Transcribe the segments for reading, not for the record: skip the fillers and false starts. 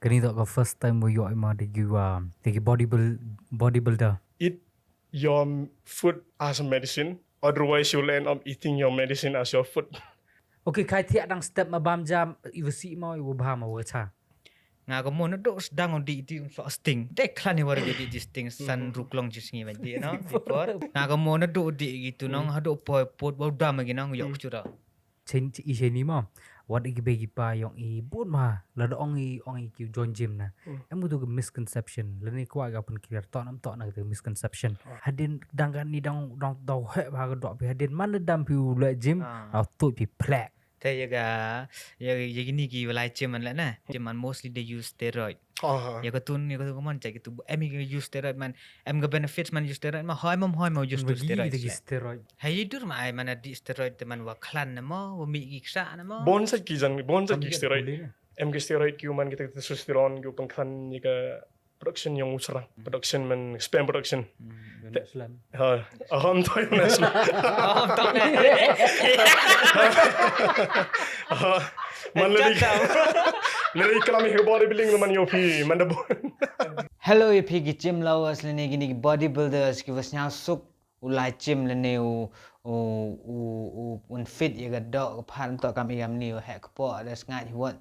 Kani tak first time wo yo ima de you the bodybuilder. Eat your food as a medicine. Otherwise, you'll end up eating your medicine as your food. Okay, kai tiak dang step ma bam jam iwa si mau iwa bahama wo cha. Nga ko mo na do sedang on di so sting. Deklan ni warga di sting san ruklong jis ngi banti no. Before nga ko mo na do di gitu nong hado po pot bau dam lagi nong yok chura. Chen i she ni ma. What i begi pa yong i bun ma. La do ong i ki join gym na. Em tu misconception. La ni kwa ga pun clear to nam to na the misconception. Hadin dangan ni dang dau he ba ga do bi hadin man dam pi le gym. Au tu pi plek. Te yaga ni ki walai ceman la na. Ceman mostly they use steroid. Ya ko tun man cak itu em use steroid man em ga benefits man use steroid ma hoi mau use steroid. Steroid. Hai dur ma ai mana di steroid teman wa klan na mo wa mi giksa na mo. Bon sa ki steroid. Em ki steroid ki man kita testosteron ki pangkan ni ka production yang usra. Production man sperm production. Aham to yung nasla. Man lari kalami ke bodybuilding man yopi man da bon. Hello, you pigi gym lovers, lene gini bodybuilders, ki was now suk ulai gym lene un fit ya gadok pan to kami ni hek po ada sengat hiwat.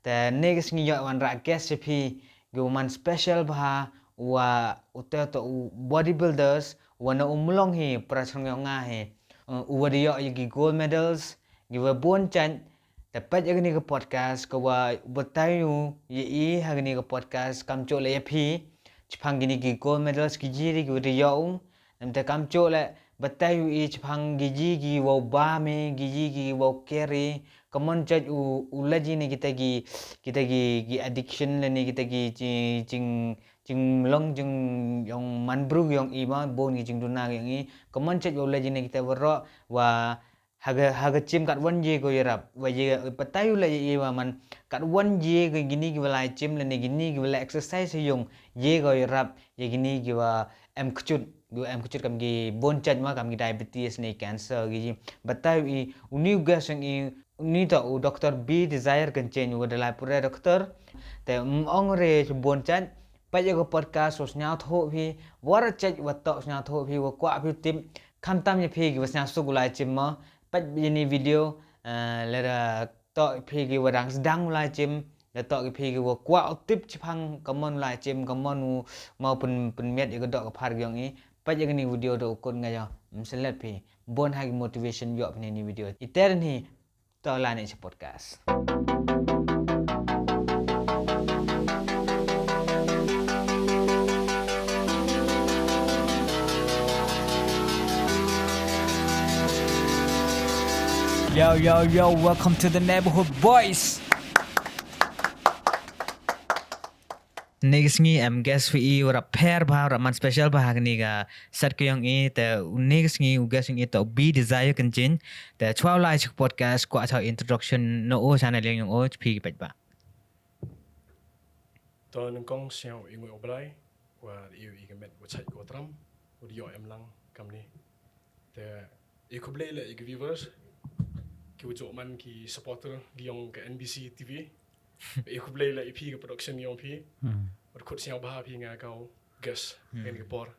Te negas ngi yo wan ra guest pi go man special bah wa uta to bodybuilders wana umlong hi prasang nga he. Uwadi yo gi gold medals, gi wa bon chan dapat yang ni ke podcast kawa bertayu ye hari ni ke podcast kamcok le yapi Jepang gini ki gold medals ki jiri ki riyau namta kamcok le bertayu Jepang giji ki wau bame giji ki wau carry kamon chat ulaji ni kita gi addiction le ni kita gi jing long jing yang manbrug yang ima bon gi jing duna yang i kamon chat ulaji ni kita berok wa haga chim kat wan je ko yarap wa je patayu la ye wa man kat wan je ko gini ki wala chim la ni gini ki wala exercise yung je ko yarap ye gini ki wa em khuchut kam gi bon chat ma kam gi diabetes ni cancer gi batayu i uni gas i uni ta doctor B desire kan change wa dalai pura doctor te ong re bon chat pa ye ko podcast os nya tho phi war chat wa to nya tho phi wa kwa phi tim kham tam ye phi gi was nya sugulai chim ma Pat ini video lera tok pigi wadang sedang mulai gym le tok pigi wa kwa tip chipang kamon mulai gym kamon mau pun miat ya dok par gyong i pat yang ni video do kon ngaya mselet pi bon hag motivation yo ni video iter ni to la ni podcast Yo, welcome to the neighborhood boys. Next ni guest we ora pair ba ora man special ba ni ga set ko yang e te next ni guest ni to be desire kan jin te 12 live podcast ko atau introduction no o channel yang o pi pet ba. To nang kong xiao ingwe oblai wa iu igamet wa chai ko tram wa yo em lang kam ni. Te ikublai le viewers ki wujud man ki supporter giong ke NBC TV. Aku play la EP ke production giong pi. Kut siang bah pi nga kau guest en ke por.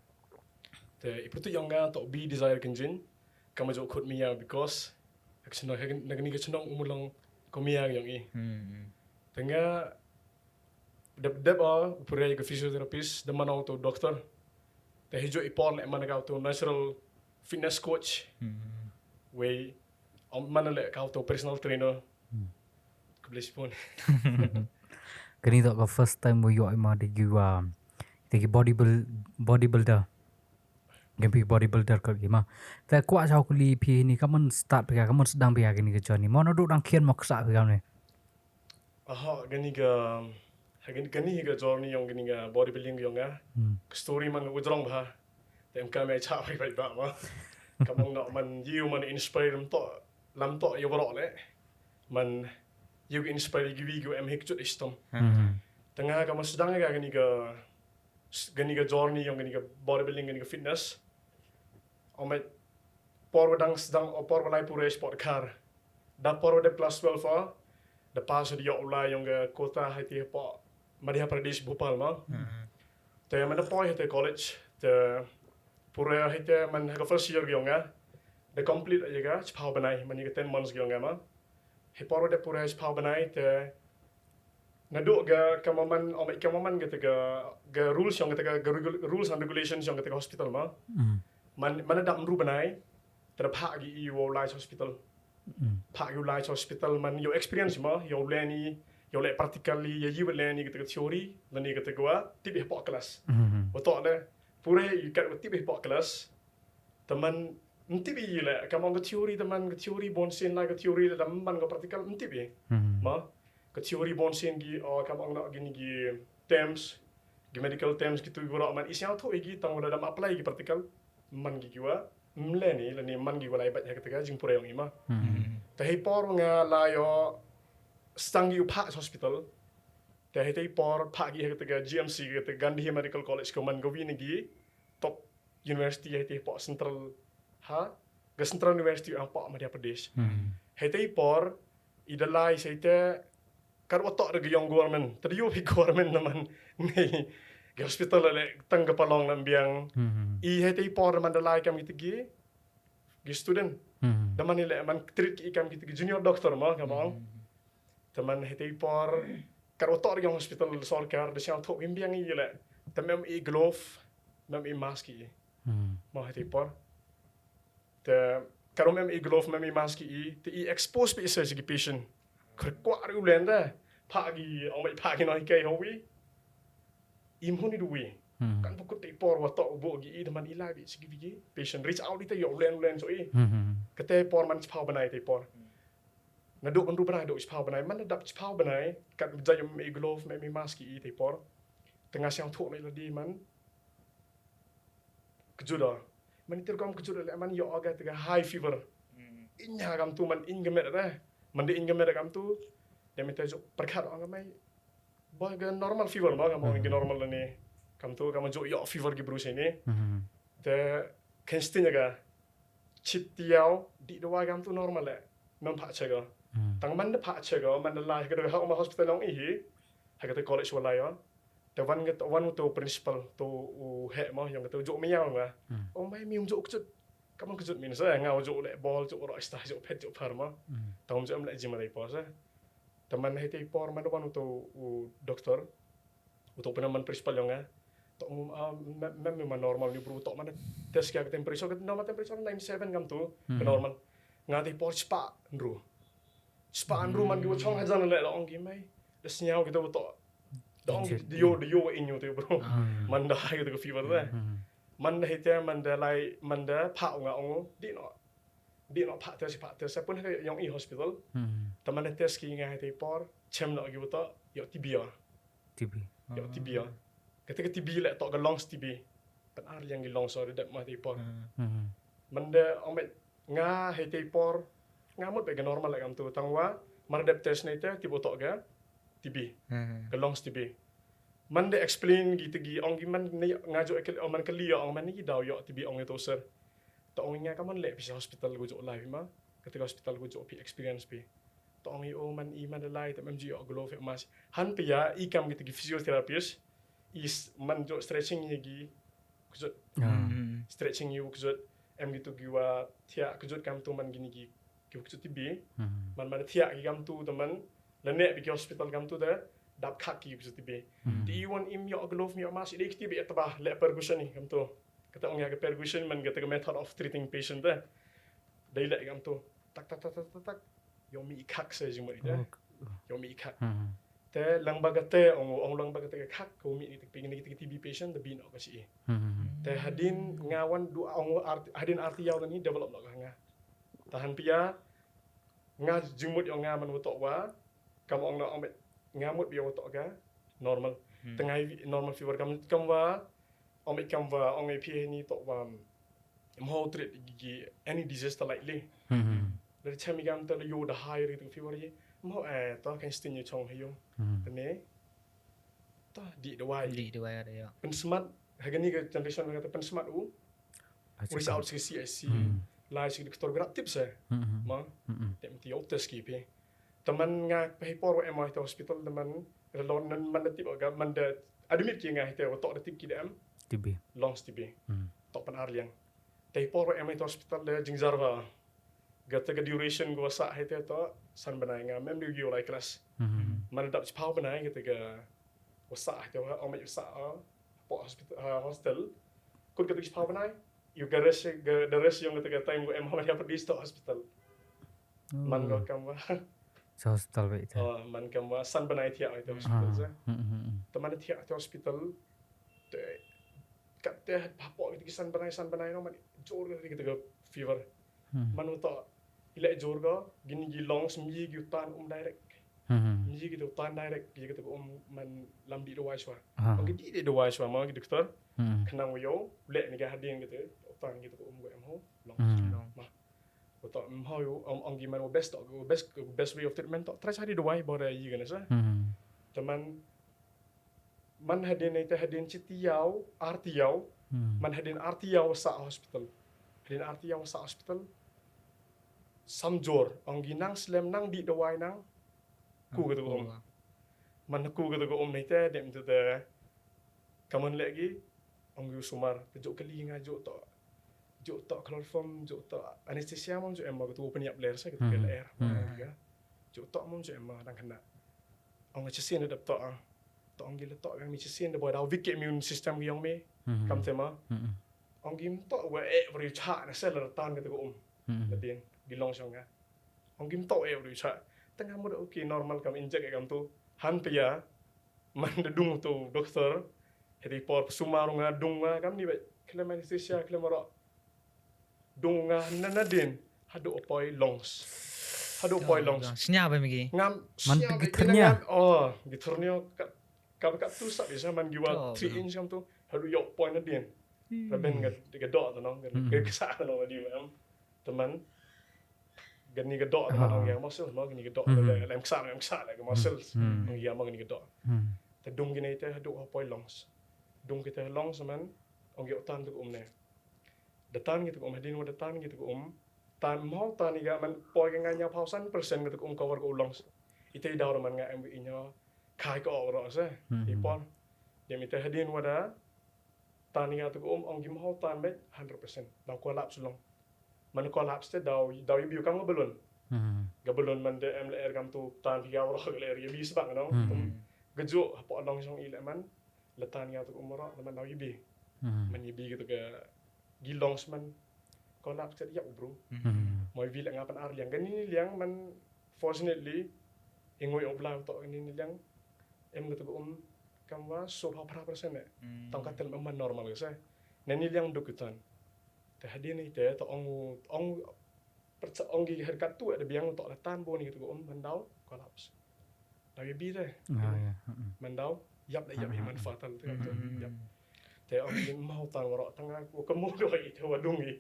Te ipu tu yang ga to be desire kenjin. Kama jo kut mia because action nagni ke chnong umulong ko mia yang i. Tengah dep pura ke physiotherapist deman auto doktor. Te hijo ipor le man ka auto natural fitness coach. Way mana le kau tu personal trainer. Kebelas pun. Kani tak first time wo yo ima de you the bodybuilder. Gempi bodybuilder ka gima. Ta kwa chau kuli pi ni kamun start pika kamun sedang pika gini ke journey. Mono duk dang kian mok sa pika ni. Aha, gani ga journey yang gani ga bodybuilding yang ga. Story man udrong bah. Tem kami cha pai pai ba ma. Kamong nak man you man inspire lam to yo bro le. Man you inspire gibi go em hik chut istom. Tengah kamu sedang ga gani ga journey yang gani ga bodybuilding gani ga fitness. Omet por wadang sedang por walai pura sport car. Da por wade plus 12 da pas dia ulai yang ga kota hati pa Madhya Pradesh Bhopal ma te man poi te college te pura hite man ha first year gyonga the complete aja chpau banai man ni 10 months gyonga ma he poro de pura chpau banai te naduk ga kamaman kamaman ga rules yang rules and regulations yang hospital ma man ada mru banai ter phak gi yo live hospital phak yo live hospital man yo experience ma yo leni yo le practically yo you leni theory leni gua tip pok kelas betul le pura ikat tip pok kelas teman ntip i le kamang ke theory bonsin la ke theory le man ke practical ntip i ma ke teori bonsin gi kamang nak gini gi terms gi medical terms gitu gura man isya tho gi tang dalam apply gi practical man gi gua mleni leni man gi wala ibat ya ketika jing pura yang ima tahi por nga la yo stang gi upha hospital tahi por pha gi ketika GMC ketika Gandhi Medical College ko man go wini gi top university heti po central ke central university ang po Madhya Pradesh heti por idalai saite kar otok de gyong government teriu hi government naman nei ge hospital le tang ke palong lambiang I heti por man dalai kam gitu gi student daman ile man treat ki kam gitu junior doctor ma kamang teman heti por kar otok de gyong hospital sarkar de siang thok imbiang I le tamem I glove mem I mask I ma heti por te karom mem I glove mem I mask I te I expose pe isa gi patient kwa ru lenda pagi omai pagi noi kai howi imhuni duwi kan pukut te por wa to bo gi teman ila bi sigi gi patient reach out ite yo len so I kete por man chpau banai te por na do kan ru banai do chpau banai man dap chpau banai kan jay me glove me mask I te por tengah siang thok ni ladi man kejuda man terkom kejuda le man yo aga tega high fever inya kam tu man ingemet da man de ingemet kam tu dia minta jok perkhat orang mai boy ga normal fever ma kam orang normal ni kam tu kam jok yo fever gi brus ini te kenstinya ga chitiao di doa kam tu normal le mem pha chega tang man de pha chega man de lai ga ha ma hospital long I ha ga te college wala yo te wan tu principal tu he ma yang tu jok miao ma oh mai mi jok kejut kamu kejut min sa ngau jok le ball jok ro sta jok pet jok pharma tong jam le jim le pos teman heti por man wan tu doktor untuk penaman principal yang tok memang normal ni bro tok mana tes kaya temperature kat normal temperature 97 kam tu ke normal ngati por spa andru man gi chong hajan le long gi mai des nyau gitu tok dong dio inyo tu bro man da gitu ke fever da man da hete man da lai man da pha nga ong di no pha tes pun yang I hospital teman tes ki nga hete por chem no gi tok yo tibia yo tibia ketika TB le tok ke longs TB pan ar yang gi longs so dat ma te por man da omet nga hete por nga mot be normal le kam tu tangwa mar dep test ne te tibo tok ga TB ke longs TB man de explain gitu gi ong gi man ne ngajo man ke li ong man ni daw yo TB ong itu ser to ong nga kaman le bisa hospital go jo live ma ketika hospital go jo pi experience pi to ong I man I man de lai te mg yo glove mas han pi ya I kam gitu gi physiotherapist is man jo stretching ni gi kujut stretching you kujut em gitu gi wa thia kujut kam tu man gini gi kujut TB man thia gi kam tu teman lene bi hospital kam tu da dap khak ki kujut TB di one im yo glove mi mas ide TB etba le percussion ni kam tu kata ong ya ke percussion man kata method of treating patient da dai le kam tu tak yo mi khak se jing mari da yo mi khak te lang bagate ong lang bagate khak ko mi ni ping ni TB patient da bin ka si te hadin ngawan du ong hadin arti yaw ni develop no nga tahan pia nga jingmut yo nga man tok wa kam ong no ong ngamut biyo tok ga normal tengah normal fever kam wa ong pi ni tok wa mo treat gi any disaster likely dari chami gam ta yo da high rate fever ye mo to kan stin you chong hayum ne to di dawai ada ya pen smart hagani ke generation kata pen smart wis out CIC lai sig doktor grab tips ma tem ti otes ki pi teman nga pe por MI hospital teman relon nan man tip agam man da admit ki ngai te tok da tip ki dem Tibi. longs tibi Hmm. tok pan arliang tai por em itu hospital da jingzarwa gata ga duration go sa hai te to san banai nga mem du yo lai kelas man dap chpau banai gata ga wasa te wa om yu sa po hostel kun gata chpau banai you ga res yung gata ga time go em ha ya pergi sto hospital man go kam wa Sa hospital ba ito? man kam wa san banai thia ai te hospital sa teman thia te hospital te kat te papo gitu san banai no man jor gitu ga fever man uta ila jor ga gini gi longs mi gi utan direct mi gi utan direct gi gitu man lam di do waiswa gi di do waiswa ma gi doktor kenang yo le ni ga hadin gitu utan gitu go em ho long ma uta ho yo gi man best way of treatment to try cari do wai bora yi gana sa teman man hadin ite hadin citiau artiau man hadin artiau sa hospital hadin artiau sa hospital samjor ang ginang slam nang di dawai nang ku gitu man ku gitu ni te dem tu te kaman lagi ang yu sumar jo kali nga jo to chloroform jo to anesthesia mom jo emma gitu open up layer sa gitu ke air jo to mom jo emma nang kena ang chesin de to to ang gila to yang mi chesin de boy daw weak immune system yang me kam tema ang gim to wa every cha na sel tan gitu Latin gilong siya nga. Ang gimto every cha. Tengah mo okay normal kam inject kam tu. Han pia man dung tu doktor. Hedi por sumaru nga dung nga kam ni ba klem anesthesia klem ro. Dung nga nanadin hadu opoy longs. Snya ba migi? Ngam Man gitarnya. Gitarnya kat tu sa bisa man giwa 3 inch kam tu hadu yok point nadin. Raben ga dot no ga kesa no di mam. Teman gani gedok teman orang yang muscle mau gani gedok lem ksa lagi muscle orang yang mau gani gedok te dung gini te hadu hapoi longs dung kita longs man orang yang tan tu ne datan gitu hadin wa datan gitu tan mau tan iga man poi ga nganya pausan persen gitu cover ko longs ite daw man nga MVI nya kai ko ro sa ipon dia mite hadin wa da tan iga tu orang gim mau tan be 100% daw ko lap sulong man collapse te daw ibu kam belon gabelon man de MLR kam tu tan higa ro LR ya bis bang no gejo po long song ile man letan ya tu umro man daw ibi man ibi gitu ke gilongs man collapse te ya bro moi vil ngapan ar liang gani liang man fortunately ingoi obla to ni liang em gitu kam wa so pa persen ne tangkat tel man normal sa nani liang dokutan te hadin ite to ong gi herkat tu ada biang untuk letan bo ni gitu mandau collapse lagi bi te mandau yap man fatal tu yap te ong gi mau tan waro tengah ko kemu do ite wadung gi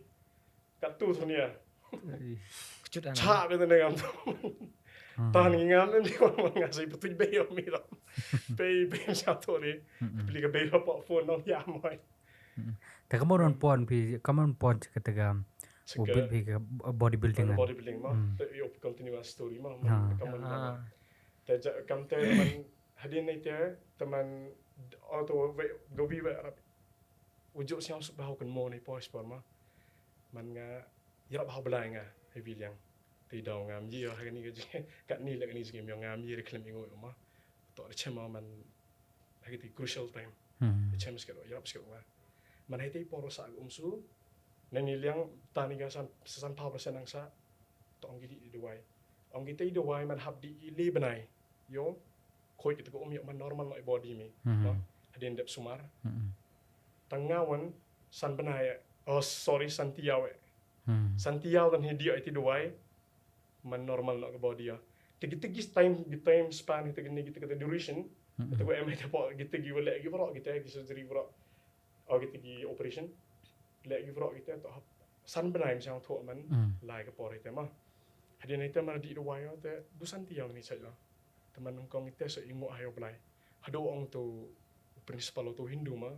kat tu nia Kecut cha be te ngam tan gi ngam ni ko ngasih betul be yo mi lo be sa to ni beli ke be po phone no ya maiแต่ก็มอนพี่ก็มอนkataga ubitพี่ka bodybuilding bodybuilding mah te yo continuous story mah kaman te kam te man hadin ni te teman auto go bi wa ujuk siang subah kan mo ni pos por mah man nga yap ha belai nga he bilang ti daw ngam ji ha ni ga kat ni la ni skim yo ngam ji reclaim ngo mah to de chema man ha ti crucial time chem skero yap skero nga man hai te poros ag umsu nani liang tani ga san pa persen ang sa to ong gi di wai ong gi te di wai man hab di le banai yo khoi ki to yo man normal my body mi no hadin dep sumar tangawan san banai santiaw dan hidi ai ti di wai man normal no body ya tigi time span tigi duration to go em te po gi wala gi bro gi surgery bro gitu di operation lagi bro gitu to san benai macam tu man lai ke por itu mah hadin itu man di dua yo te dusan tiang ni saja teman ngkong itu so ingo ayo belai hado ong tu principal tu Hindu mah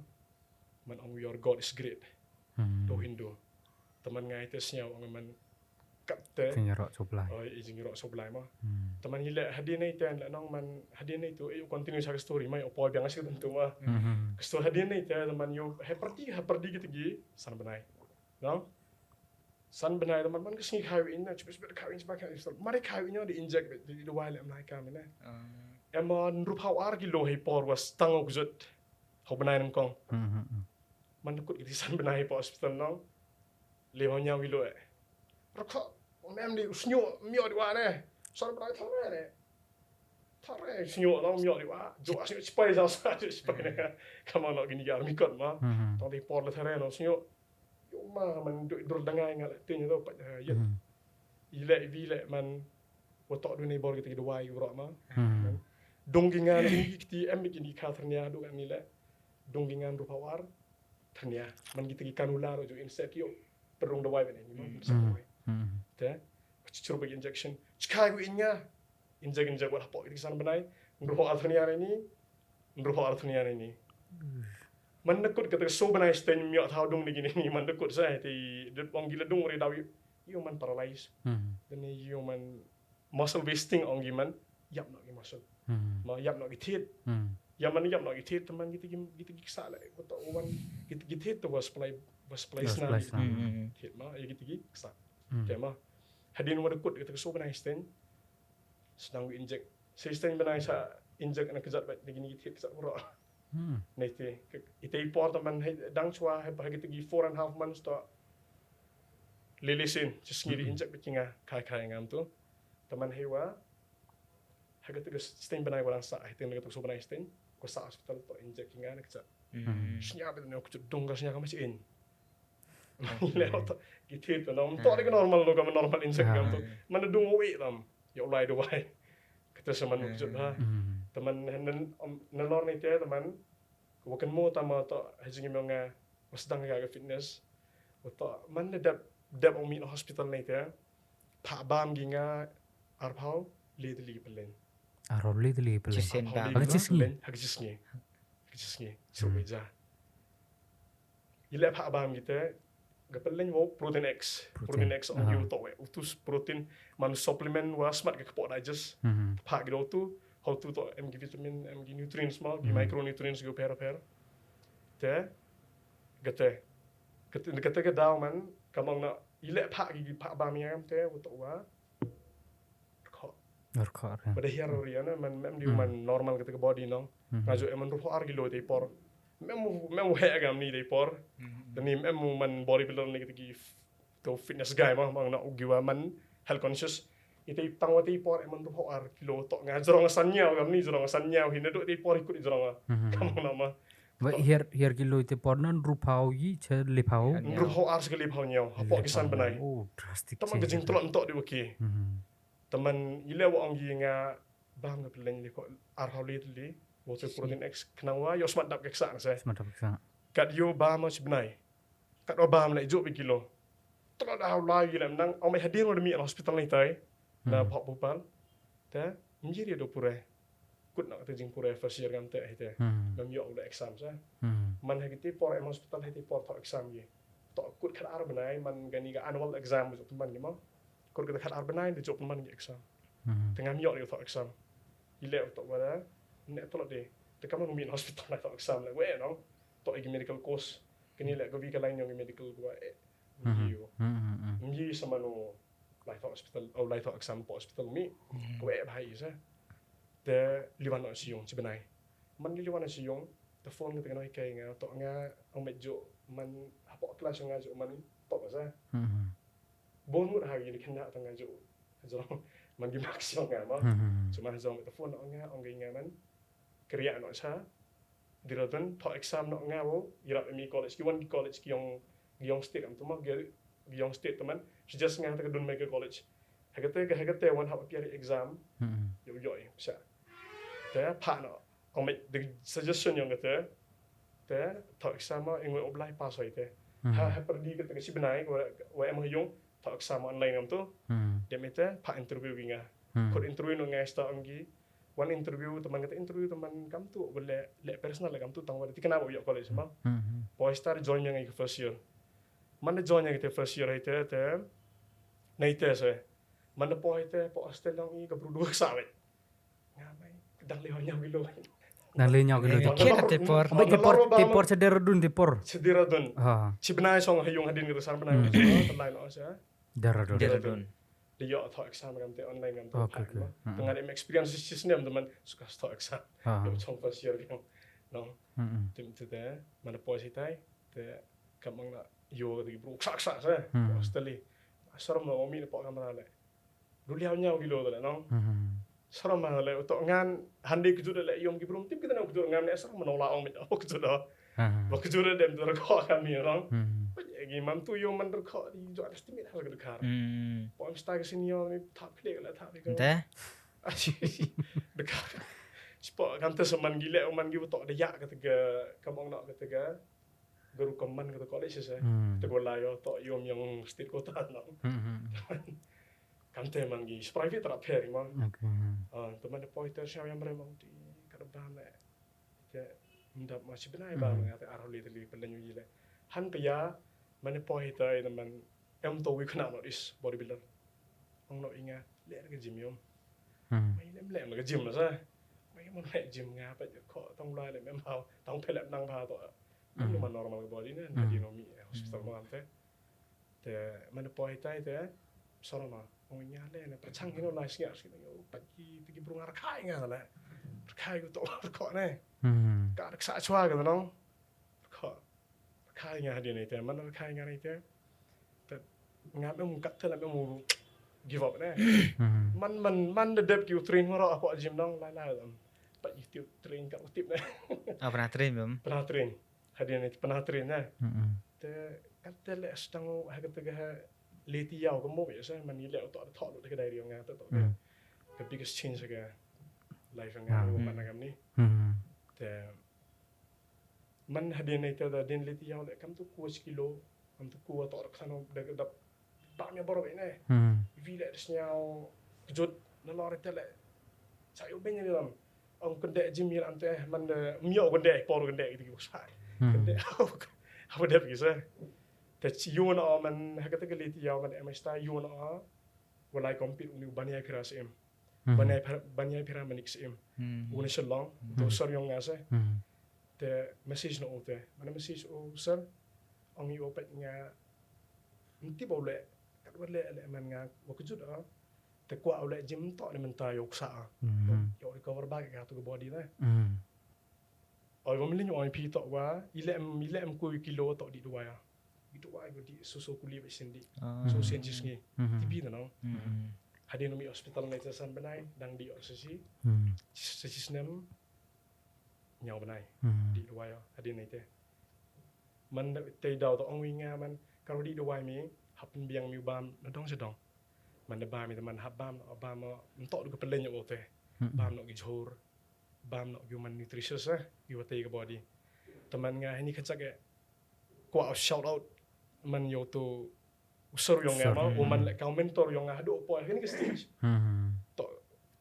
man ong your God is great to Hindu teman ngai itu siau ong man kat te Tinggal rok sebelah. izin rok sebelah mah teman hila hadir ni te nong man hadir ni tu continue sa story mai opol biang asik tentu mah story hadir ni te teman yo perdi gitu gi san benai no san benai teman man kesini kawin na cepet kawin sebagai mari kawinnya di injek di dua lem lai kami na emon rupa war kilo hei por was tango guzut hau benai nang kong man kut di san benai po hospital nong lewanya kilo rokok mem di usnyo mio di wa ne san benai thare snyo nong mio di wa jo asnyo spai sa spai ne kama no gini gar mi kot ma tong di por la thare no snyo yo ma man dur dangai ngal tin yo pa ya ile vile man wotok du ne bor kita dua euro ma donggingan kita em begini katanya do kan nila donggingan rupa war tanya man kita kanula ro jo insect yo perung dawai bene ni ma te cucur bagi injection cikai ku inya injek buat apa kita sana benai rupa war tanya ni rupa war tanya ni man nakut kata so benai sten mio thau dong ni gini ni man nakut saya ti ong gila dong ri dawi yo man paralyzed dan yo man muscle wasting ong giman yap nak muscle ma yap nak githit yang mana yap nak githit teman kita kisa lah kota wan kita githit tu was play snap hit ma ya kita kisa tema hadin wada kut kita so benai sten sedang injek sten benai sa injek nak kejat bat begini githit kisa ura nete ite ipor teman dang chua ha kita gi 4.5 months to lilisin just ngiri injek bikinga kai ngam tu teman hewa haga tu stain benai walang sa hitin naga tu so benai stain ko sa hospital to injek kinga nak sa snya bet ne ko dong gasnya ka masin ile auto gitu to nom to de normal lo ka normal injek gam tu man dung wi lam yo lai do wai kita seman ko ha teman nalor ni te teman ko kan mo tama to hajing nga wasdang ga fitness to man dap ong mi hospital ni te pa bam ginga arpau le pelen Aroli tu li pele. Cisen ba. Hagisngi so meja ile pa bam kita gapelen wo protein X on you to we utus protein man supplement wa smart ke pot digest pa gitu tu how to mg vitamin mg nutrients mal di micronutrients go per te gate ke daw man kamang na ile pa gi pa bam yam te wo to wa Orkor. pada hiar riana man mem di man normal ketika body nong ngajo eman rupo argilo de por mem he agam ni de por dan ni mem man bodybuilder ni ketika to fitness guy mah mang na ugiwa man health conscious ite tangwati por eman rupo argilo to ngajrong sanyau gam ni jrong sanyau hina do de por ikut jrong kam nama Ba hier kilo te pornan rupau yi che lipau. rupo ars ke lipau nyau apa kisan benai Oh, drastic. teman gejing tolak entok di waki teman ile wa ong nga bam na peleng ni ko arhaw li water protein X kenawa yo smart dap keksa sa Semata paksa. kat yo ba ma sibnai kat obam la jo kilo tro da haw la yi lam nang ong mai hadir mi hospital ni tai na phok bupal ta njiri do pure kut nak te jing pure first year gam te hite nam yo da exam sa man hagiti por em hospital hiti por to exam ye to kut khat ar banai man gani ga annual exam jo teman ni ma kut kita khat ar banai de jo teman ni exam tengah mi yo to exam ile to wala ne to de te kam mi hospital na to exam la we no to igi medical course kini le go vi ka line yung medical gua mi sama no lai to hospital au lai to exam po hospital mi ko e bhai sa te liwan no siung chibanai man liwan no siung the phone kita no kai nga to nga au mejo man hapo class nga jo man to sa bon mut ha gi kena ta nga jo man gi max yo nga ma cuma zong the phone no nga ong nga man kriya no sa dirotan to exam no nga wo ira mi college ki one college ki yong state am tuma yong state teman suggest nga ta don make college hagate one hap appear exam yo sa te pa no ong me the suggestion yung te to exam ma ingwe oblai pass hoy te ha perdi ke si benai wa em yung to exam online am tu demete pa interview ginga kod interview no nga sta anggi one interview teman kata interview teman kam tu boleh le personal kam tu tang wala ti kenapa yo college ma boy star join yang first year mana join yang first year itu Naite saya. Mana po ite po hostel lang i kabru dua sawe. Ngamay kedang lehonnya bilo. Nang lenyau gitu. Kita tipor. Abang tipor cedera dun tipor. Sedira dun. Ha, Si benai song hayung hadin gitu san benai. Online no saya. darah dun. Jaradun. Dia atau exam kan te online kan. Okay, okay. Dengan experience sistem teman suka start exam. Ha. Yo chong first year kan. No. Hmm. Tim tu te mana po si tai te kamang na yo ti bro sak saya. Hostel li. Saram no mi po kamera le. Dulu nya gilo tu no. Hmm. Saram ma le untuk ngan handi ke juda le yom ki bro tim kita nak juda ngam ne saram menolak ong mit ok juda. Ha. Ba ke juda dem tu ko kami no. Hmm. Gi mam tu yo man ko di jo estimate hal ke dekar. Po am sta ke senior ni tak pilih la tak pilih. Teh. Dekar. Sport kan tu seman gila man gi tok dayak ketiga kamong nak ketiga guru koman kata college saya. Hmm. Kita layo tok yom yang state kota no. Hmm. Kan te man gi private tak fair man. Okay. Teman de pointer siapa yang meremang di kadang le. Te mendap masih benar bang ngate aroli teli pelenyu gila. Han pia mana pointer teman to we kena not is bodybuilder. Ong no inga le ke gym yom. Hmm. Mai lem lem ke gym lah sa. Mai mon le gym nga pa ko tong lai le mem hao tong pelap nang pa to. Ini man normal ke body ni di nomi hospital mo ante. Te mana pointer te soroma ong inga le na pachang hino lai singa sini yo pagi tigi burung arkai nga la. Arkai ko to ko ne. Hmm. Ka sa chwa ke no. Ko arkai nga di ni te man arkai nga ni te. Te nga mem kat te la mem give up ne. Hmm. Man the depth you train ngoro apa gym dong la lam. Pak you train kat tip ne. Apa pernah train belum? Pernah train. Hadiah ni pernah train ne. Hmm. Te kat te le sedang ha kata ke leti yau ke mo biasa man ni le to thot lo ke dai riang nga to the biggest change ke life nga man ngam ni. Hmm. Te man hadiah ni te da din leti yau le kam tu ku kilo kam tu ku to khano da ba mi boro ne. Hmm. Vi le snyau kejut na lor te le sayo ben ni lam ong kende gym yer ante man de mio kende por kende gitu sa kende apa dah bisa te you na man hakata ke leti ya man emsta you na walai compete uni banya phira sim banya phira manik sim uni shalong to sor yong ngase Hmm. te message no te mana message o sir ong yo pet nga nti bole kat wale le man nga wakujut te kwa ole gym to ni menta yo sa Hmm. yo recover back ka to body na Hmm. oi bom lin oi pi to wa ilem ku kilo to di dua ya itu wa go di susu kuli be sindi so sen jisngi Hmm. tibi na no hadin mi hospital na ita san benai dang di osisi Hmm. sisnem nyau benai Hmm. di dua ya hadin na ite man te dau to ong winga man kalau di dua mi hapun biang mi bam na dong sedong man de ba mi teman habam obam entok du ke pelen yo te bam no gi jhor bam no human nutritious gi wate ke body teman nga ini kacak ke ko shout out man yo to usur yo nga ma o man le ka mentor yo nga do po ini ke stage Hmm. to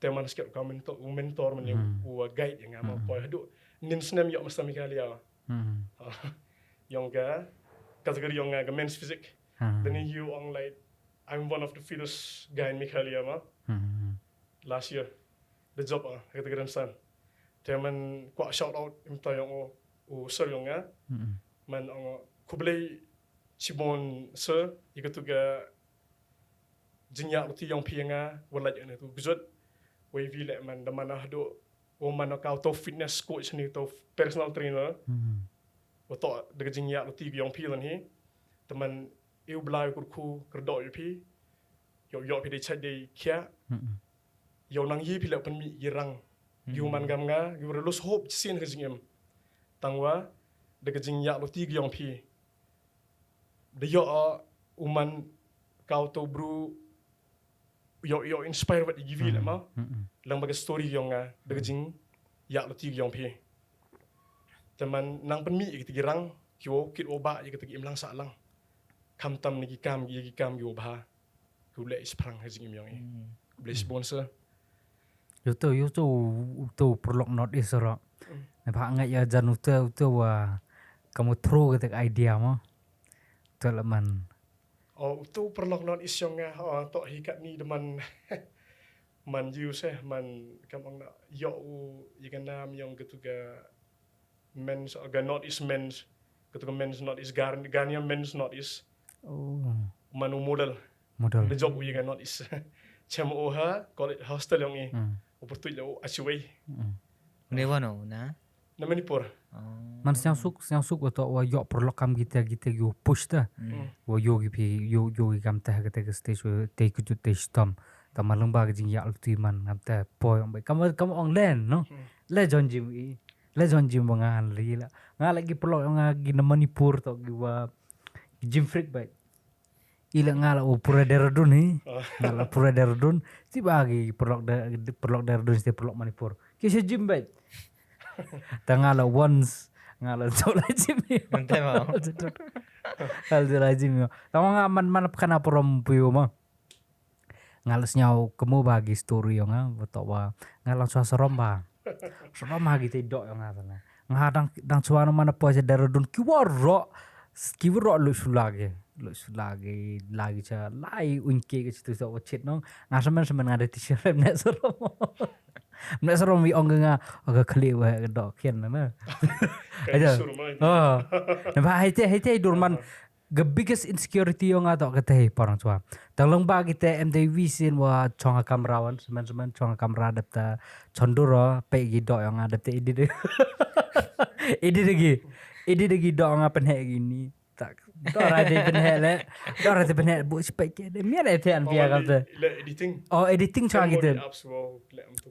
te man skep ka mentor man yo o guide nga ma po do nin snem yo masta mi kali ya Hmm. yo nga kategori yo nga men's physique Hmm. then you on like I'm one of the fittest guy in Mikalia ma Hmm. last year the job kategori san teman ko shout out imta yo o sir yo nga Hmm. man ang kublay chibon sir ikatuga jinya uti yang pianga wala jana tu gujut we vile man da mana hado o man ka to fitness coach ni to personal trainer Hmm. o to de jinya uti yang pilan hi teman eu blai ku kerdo yu pi yo pi de chade kya Hmm. yo nang yi pi le pen mi girang yu man gam nga yu relus hope sin ke jingem tangwa de jinya uti yang pi de yo uman kau to bru yo inspire wat give la ma Hmm. lang baga story yang de jing ya lo ti yang pi teman nang pen mi ki girang kyo kit oba ye ki im lang sa lang kam tam ni ki kam yo ba ku le isprang ha jing im yang ble sponsor Itu perlu notice ro. Nampak ngai ya jan itu wa kamu throw ke idea mo. Tu laman tu perlu not isyong tok hikat ni deman man use man kamang na yo ikanam yang ketuga men's aga not is men's ketuga men's not is Ghanaian men's not is Oh, manu model modal. the job we not is chem oha college hostel yang ni oportu lo achiway Never know na. na Manipur Man siang suk atau wa yok perlok kam kita yo push ta. Wa yo gi yo kam ta ke stage wa te ku te stom. Ta malung ba jing ya ulti man ngam ta poi ong kam ong len no. Le John Jim i. Le John Jim ngan li la. Nga lagi perlok nga gi na Manipur to gi wa Jim Freak bai. Ila ngala o pura deradun ni. Ngala pura deradun si bagi perlok deradun si perlok Manipur. Kisah Jim bai. Tangala once ngala tola Jim. Mantap mau. Hal Jim. Tama nga man kana porom puyo ma. Ngalas nyau kemu bagi story yang beto wa ngalang suasa romba. Romba gitu dok yang ngata. Ngadang dang suara mana po sa deradun kiwaro lu sulage lagi cha lai unke ke situ sa ochet no ngasaman semen ngada t-shirt net serom wi onga aga khali wa dok ken na aja na ba hite durman the biggest insecurity yang ada kete parang tua tolong bagi te MTV sin wa chonga kamerawan semen chonga kamera adapta chondoro pe gi dok yang adapta Idi lagi dok ngapen hek gini tak dok ada penhek bu spek dia mian ada an pia kata editing editing cuma gitu apps wow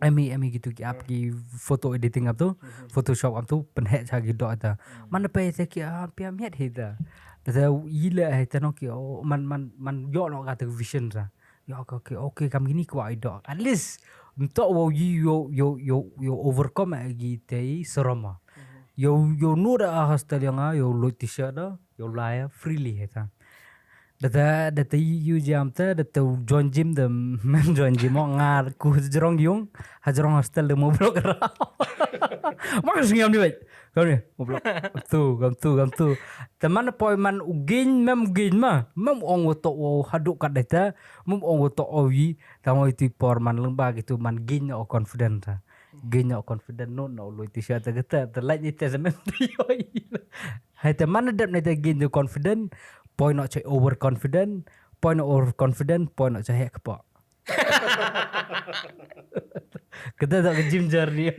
Emi gitu ki ap ki foto editing ap tu Photoshop ap tu penhek cagi dok ada mana pe se ki pia miat hita dah ila hita no ki man yo no kata vision sa yo okay kam gini kwa dok at least untuk wo yo overcome lagi tei serama yo nuda hostel yang yo lo t-shirt da yo laya freely heta data you jam ta data John Jim the man John Jim ngar ku jerong yung hajrong hostel de mo blog ra mas ngam ni baik kau ni mo blog gam tu teman poi man ugin mem ong to haduk kat data mem ong to owi tamo itu por man lembag itu man gin o confident Genya confident no lo t-shirt kata terlight ni tezamen yoi hai teman adap ni genya confident point not cai over confident point cai kepak kita tak ke gym journey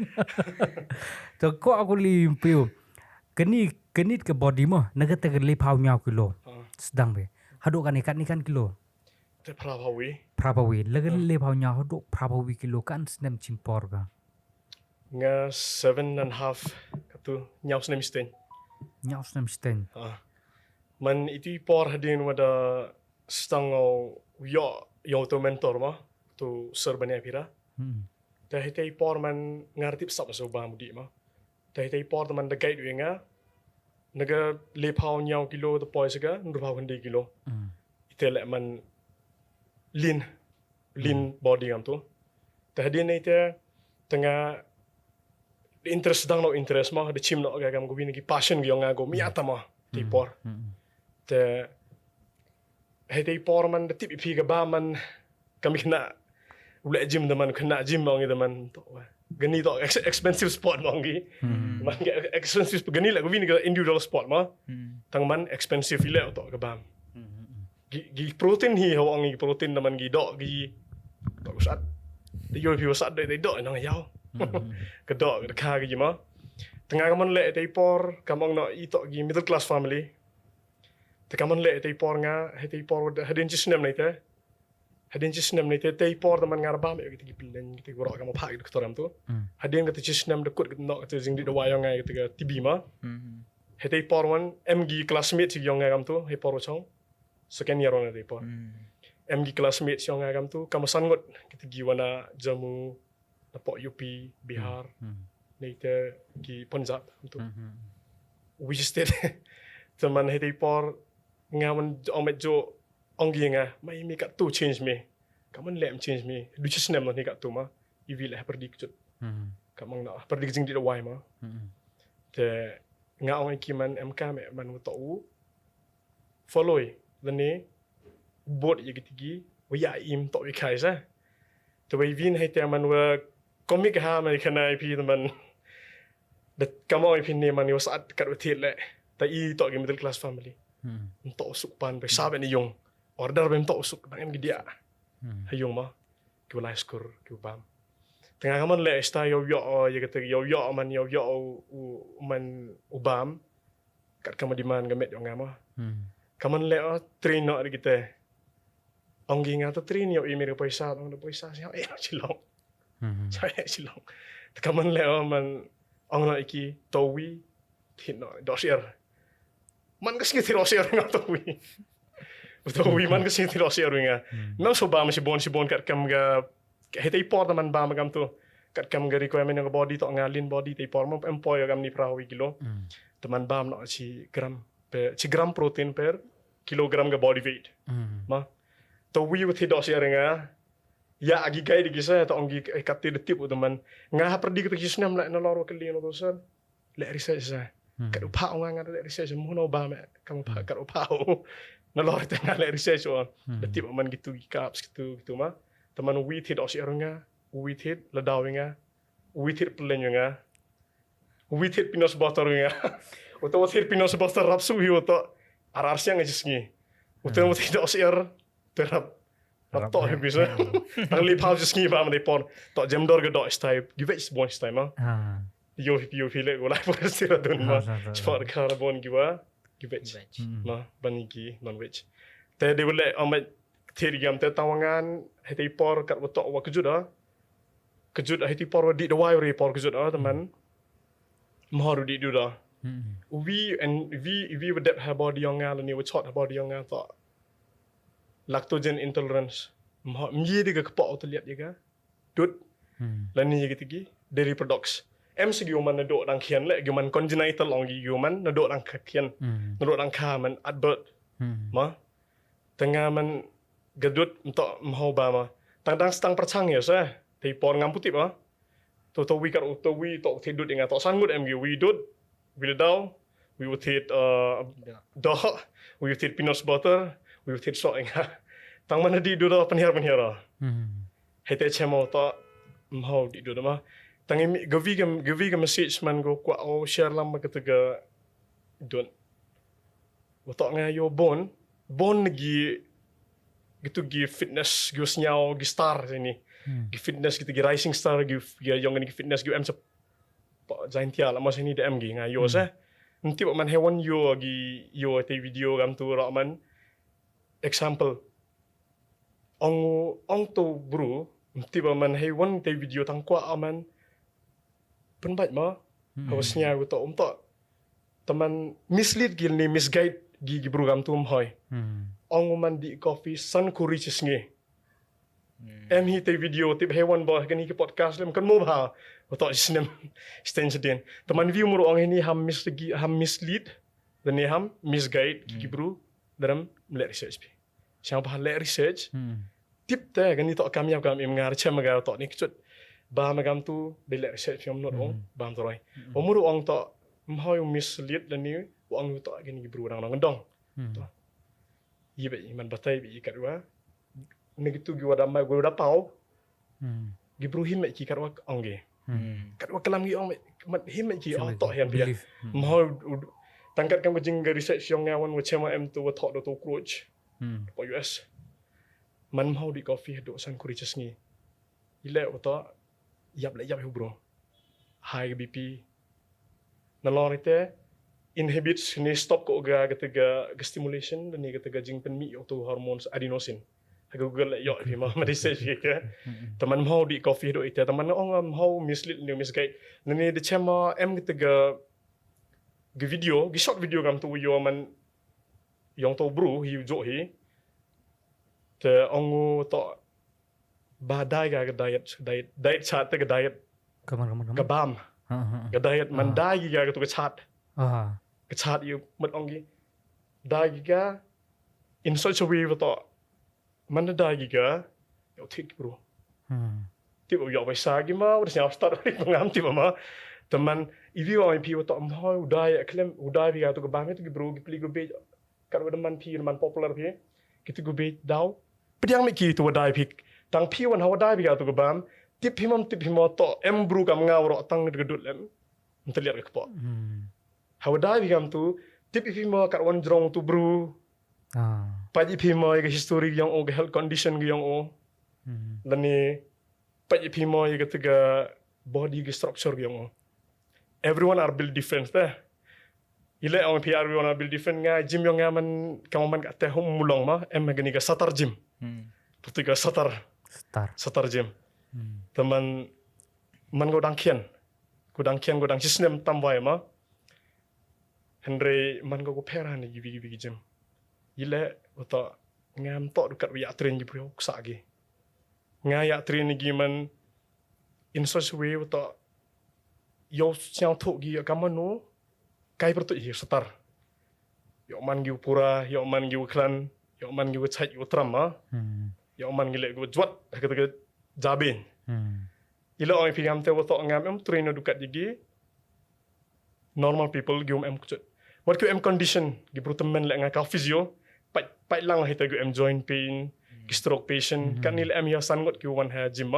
so ko aku limpio kenit ke body mah naga te le pau nyau kilo sedang be haduk kan ikan kilo te prabawi prabawi laga le pau nyau haduk prabawi kilo kan snem cimpor ka nga 7.5 katu nyaw snem sten nyau snem sten man itu por hadin wada stang yo to mentor ma to serbane pira ta hitei por man ngartip sap so ba mudi ma ta hitei por man da guide wenga naga le pau nyaw kilo to poise ga ndu pau handi kilo itele man lean body am to ta hadin ite tengah interest dang no interest ma de chim no ga gam go bin ki passion gi nga go mi atama ti por te hei por man de tip pi ga ba man kami kena ule gym de man kena gym ma ngi de man to gani to expensive sport ma ngi man expensive gani la go bin ga individual sport ma tang man expensive ile to ga ba gi protein hi ho ngi protein de man gi do gi to sat de yo pi sat de do nang yao kedok ka gi ma tengah kaman le te por kamong no i to gi middle class family te kaman le te por nga te por hadin just nem nei te por man ngar ba me gi pilen gi goro kam pa gi doktoram to hadin ga te just nem de kut no te jing di do wayong nga te ga tibi ma te por wan mg classmate gi yong nga kam to he por chong second year on te por mg classmate yong nga kam to kamasan ngot gi gi wana jamu Napok UP, Bihar, Naita, ki Punjab tu. We stayed teman heti por ngaman omet jo onggi nga mai mi kat tu change me. Kaman lem change me. Du just nem ni kat tu ma. Ivi lah perdi kut. Kamang na perdi jing di wai ma. Te nga ong ki man MK me man tau follow lani bot ya gitigi waya im to wikai sa to wai vin hai te man wa komik ha man kana ip teman dat kamo ip ni man yo saat kat wetit le ta I to ge middle class family to suk pan be sabe ni yong order bem to suk bang em gidia hayong ma ki wala skor ki bam tengah kaman le sta yo ya kata yo man man ubam kat kama di man gamet yo ngama kaman le train no kita ong gi nga to train yo imi paisa ong do paisa siya silong saya silong kaman le man ong no iki towi tin no dosier man kasi ti dosier nga towi towi man kasi ti dosier nga nang so ba si bon kat kam ga hetay por naman ba magam to kat kam ga requirement ng body to ngalin body tay por mo employ gam ni prawi kilo teman bam no si gram protein per kilogram ga body weight ma to we with do siya nga ya agi gay di gisa to ongi kapti de tip teman nga perdi kita kisnam la na loro kali no to sir le research sa kat upa nga le research mo no ba me kam pa kat upa na loro te nga le research o de tip man gitu caps gitu ma teman we hit do siya nga we hit la daw nga we hit plan nga we hit pinos butter nga uto hit pinos butter rapsu hi uto arar siya nga jisngi uto mo hit do siya terap to bisa ang lipau jisngi ba man pon to jam dor ga do type give it one time ma yo feel it wala por sira dun ma sport carbon giwa give it ma baniki non which te de wala amat tirigam te tawangan heti por kat wato wa kejut heti por di the wire por kejut teman mahor di du da we would that have body yang ngal ni we shot body yang ngal to lactogen intolerance mye de ka po to liat ga dut lan ni gitigi dairy products segi man na do dang khian le man congenital ong gi man na do dang khian na do dang kha man advert ma tengah man gadut untuk mau ba ma tang stang perchang ya sa thì pon ngam putih ba to we kat to we to thidut inga to sangut mg we dut we down we would hit do we would hit peanut butter we would hit salt inga tang mana di do penhir hete chemo to mau di do ma tang gavi ga message man go kwa o share lam ma kataga don to nga yo bon gi gitu gi fitness gi senyau gi star sini gi fitness gitu gi rising star gi yang gi fitness gi em sep jain tia la mas ini DM gi nga yo sa nanti man hewan yo gi yo te video gam tu ra man example ong to bro nanti man hewan te video tang kwa aman penbat ma hawasnya to teman mislead gi ni misguide gi bro gam tu hoy ong man di coffee san kuri chisngi em hi te video tip hewan bo kan hi podcast lem kan mo ba to sinem sten sedin teman view muru ong ini ham mislead dan ham misguide gi bro dalam le research bi siang pa le research tip te kan to kami ngar chem ga to ni kcut ba magam tu de le research yom not ong bam to roi muru ong to mhoy mislead dan ni ong to kan gi bro dang ngdong ibe man batai bi karwa negitu gi wada mai goda pau gi bru him ki karwa onge karwa kalam gi ong mat him ki ong to hian bia mau tangkat kam jing ga research yong ngawan wa chema em tu wa thok do to crouch po US man mau di coffee do san kuri chesngi ile oto yap hu bro high BP nalorite inhibits ni stop ko ga stimulation dan ni ga jing penmi yo tu hormones adenosine Google yo di ma research ke teman mau di coffee do ite teman ong mau mislead ni misguide ni de chema em ga video gi short video gam tu yo man yong to bru hi jo hi te ong to badai ga diet chat te ga diet ga bam ga diet man dai ga tu ga chat kechat you mat ongi dagiga in such a way to man dagiga yo tik bro tip yo ba sagi ma udah siap start ri pengam tip ma teman if you are people to mau udai klem udai ga to ga bang itu bro gi pli go be kar man pi man popular pi kita gue be daw pediang mi ki tu wadai pik tang pi wan hawadai bi tu gabam tip himam to embru kam ngawro tang gedut lem menteliat ke kepo hawadai bi kam tu tip himam kat wan jrong tu bru paji himam ke history yang o ke health condition yang o dan ni paji himam ke tiga body ke structure yang o everyone are built different teh ile on PR everyone are built different nga gym yang ngaman kaman kat teh mulong ma gani ke satar gym Putiga satar gym teman man godang kian godang sistem tambah ma Henry man go pera ni gibi gym ile uta ngam tok dekat wi train gibi uksa gi ngaya train ni man in such a way uta yo siang thuk gi kamanu kai pertu hi satar yo man gi pura yo man gi klan yo man gi chai yo trama yo man gi le go jwat kata jabin ila oi pigam te woto ngam trainer dukat gi normal people gi kut what em condition gi brutemen le nga ka physio pai lang hita gi joint pain stroke patient kan nil ya sangot ki wan ha gym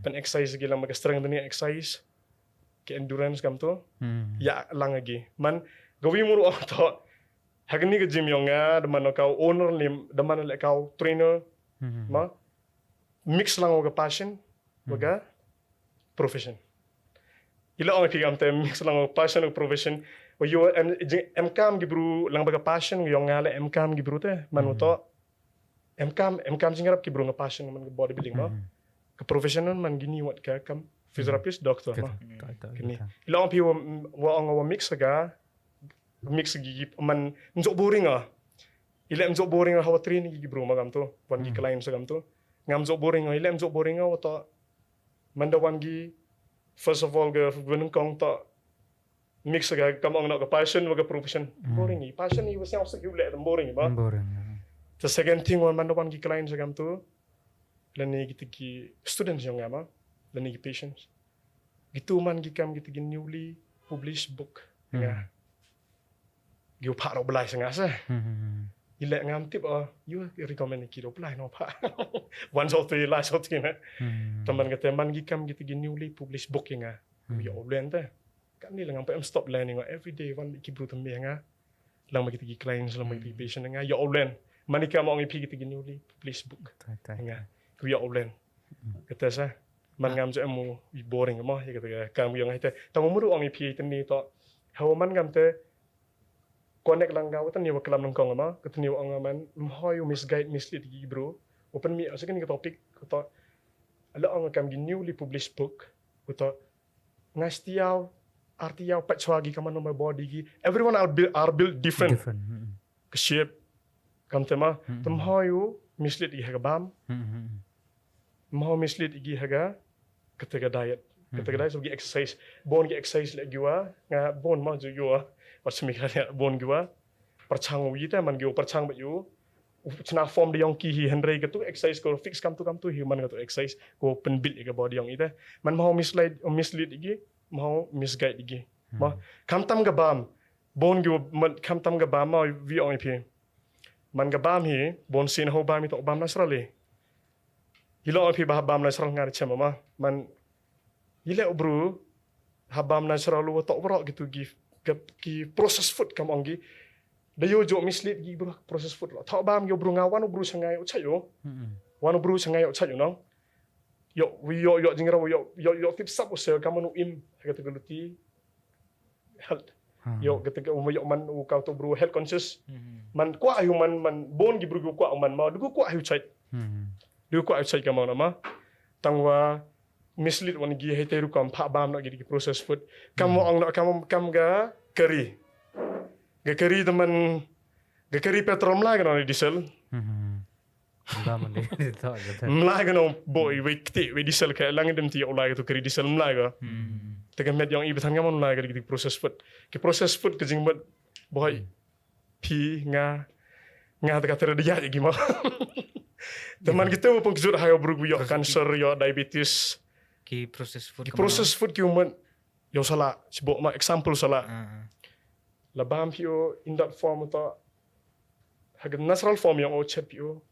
pen exercise gi lang mag strength ni exercise ke endurance kam to ya lang lagi man gawi muru to hagni ke gym yonga de man kau owner lim de man le kau trainer ma mix lang ga passion waga profession ila ong pigam te mix lang passion ug profession o yo em kam gibru lang baga passion yonga le em kam gibru te man to em kam jingarap gibru nga passion man bodybuilding ma ke professional man gini wat ka kam physiotherapist doctor ma kini ila ong pi wa ong mix aga mix gi man njok boring ila njok boring hawa train gi bro magam to wan gi client sagam to ngam njok boring ila njok boring to manda wan gi first of all ga bunung kong to mix aga kam ong na ga passion wa ga profession boring gi passion i was yang sak yu le boring ba the second thing wan manda wan gi client sagam to lani gi students yang ama lani gi patients gitu man gi kam gi newly published book nga you part of life ngasa ile ngam tip you recommend ki do apply no pa one of the last of the teman kata man gi kam gitu newly published book nga you oblen ta kan ni lang am stop learning every day one ki bru tambe nga lang magi gi clients lang magi patient nga you oblen man ka mo ngi pi gitu newly published book nga ku you oblen kata sa man ngam je mo boring mo ya kata kam yang ite tamu muru ngi pi tni to how man ngam te connect lang gaw tan ni waklam nang kong ma katni wa ngaman hoy misguide mislead gi bro open mi asakan ni topic ko ala ang kam gi newly published book ko ngastiaw artiaw patchwagi kaman my body gi everyone are built different ke shape kam tema tam hoy mislead gi hagabam mo mislead gi haga kataga diet so gi exercise bon gi exercise le giwa nga bon ma ju giwa pasmikanya bon giwa perchang wi ta man giwa perchang ba yu chna form de yong ki hi henry ke tu exercise ko fix kam tu human ka tu exercise ko pen build ga body yong ite man mau mislead gi mau misguide gi ma kam tam ga bam bon giwa kam tam ga bam ma vi ong pi man ga bam hi bon sin ho bam to bam nasrali hilo pi ba bam nasral ngar chema ma man ile bro habam nasral lu to bro gitu ki process food kam ongi da yo jo mislead gi bro process food lo tho bam yo bro ngawan bro sangai o chayo wan bro sangai o chayo no yo jingra yo tip sap o se kam no im kata galuti health yo kata yo man u ka to bro health conscious man kwa human man bon gi bro kwa man ma du kwa hu chai du kwa hu chai kam na ma tangwa mislead wan gi heteru kam pha bam na gi process food kam ong na kam ga curry teman ga curry petrol la ga no diesel mla ga no boy we kti we diesel ka lang dem ti ola ga to curry diesel mla ga tega med yang ibatan ga mon la ga gi process food ke jing boy pi nga ta ka dia gi ma teman kita pun kejut hayo buruk yo cancer yo diabetes ki process food ki umat yo sala sebut ma example sala labam pio in that form to Haga natural form yang chat pio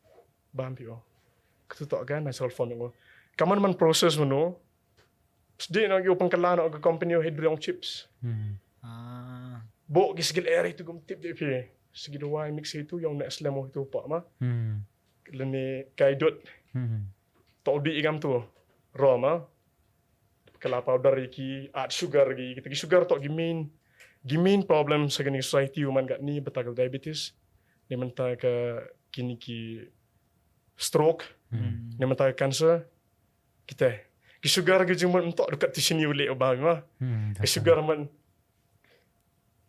bam pio. Ketu tok kan natural form yang kaman man proses mano. Sedih nak yo pangkalan nak company hidro chips. Ah. Bo gi skill air itu gum tip dia pi. Segi dua mix itu yang next level itu pak mah. Lene kaidot tok di igam tu. Raw mah. Kala powder iki add sugar gi kita gi sugar tok gi main problem segini society human kat ni betagal diabetes. Ni mentah ke kini ki stroke. Ni mentah cancer. Kita ki sugar gi cuma entok dekat di sini boleh obah mah. Ki sugar man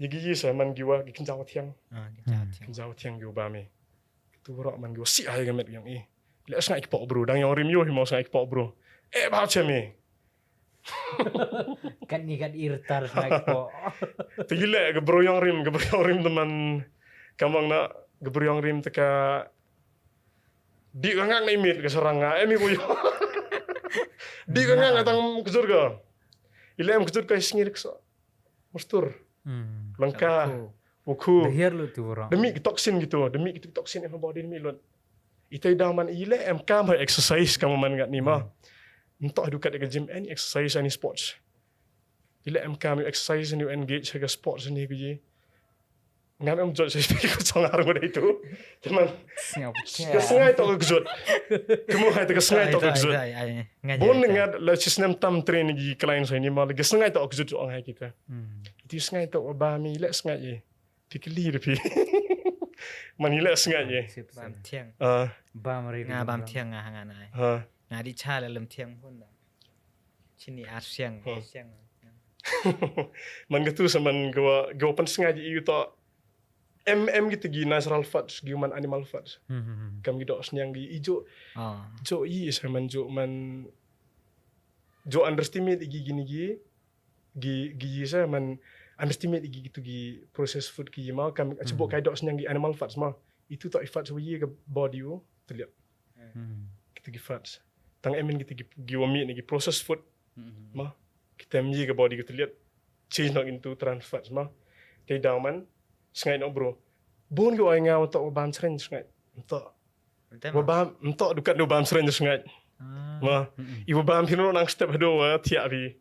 Yagi man giwa gi kenjau tiang. Kenjau tiang gi obah me. Tu rak man giwa si ai gamet yang le sangai ki pok bro dang yang rim yo himo sangai ki pok bro. Ba cheme. Kan ni kan irtar snack po. Tu gila gebro yang rim teman kamang nak gebro yang rim teka di kangang na imit ke seranga mi ko yo. Di kangang atang kejur ka. Ilem kejur ka singir ka. Mustur. Langka. Wuku. Dahir lu tu orang. Demi toksin gitu. Demi toksin yang body demi lot. Itai daman ile kam exercise kamu man kat ni mah. Entah dukat ke gym any exercise any sports. Ile kam exercise ni engage ke sports ni ke. Ngam judge saya fikir kau sangar muda itu. Teman. Kesengai tak kejut. Kamu hai tak kesengai tak kejut. Bon ingat la sistem tam train gi klien saya ni mal kesengai tak kejut orang hai kita. Itu sengai tak obah mi le sengai je. Dikeli depi. Manila sengai je. Bam thiang. Bam ri. Bam thiang ngah nai. Di cha la lem thiang pun dah. Sini siang. Man gitu saman gua pan sengai je itu gitu gi natural fats gi man animal fats. Kam gi dok senyang gi ijo. Jo saman jo man jo underestimate gi gini gi sa man underestimate gi gitu gi processed food gi mau kam sebut kai dok senyang gi animal fats mah. Itu tak fats we ke body you terlihat. Gitu gi fats. Tang emin gitu gi meat gi processed food. Mah kita mi ke body kita lihat change nak into trans fats mah. Tei man sengai nak bro. Bon go ngau tok bam sren sengai. Entok. Bam entok dukat do bam sren sengai. Mah ibu bam pino nang step do tiap bi.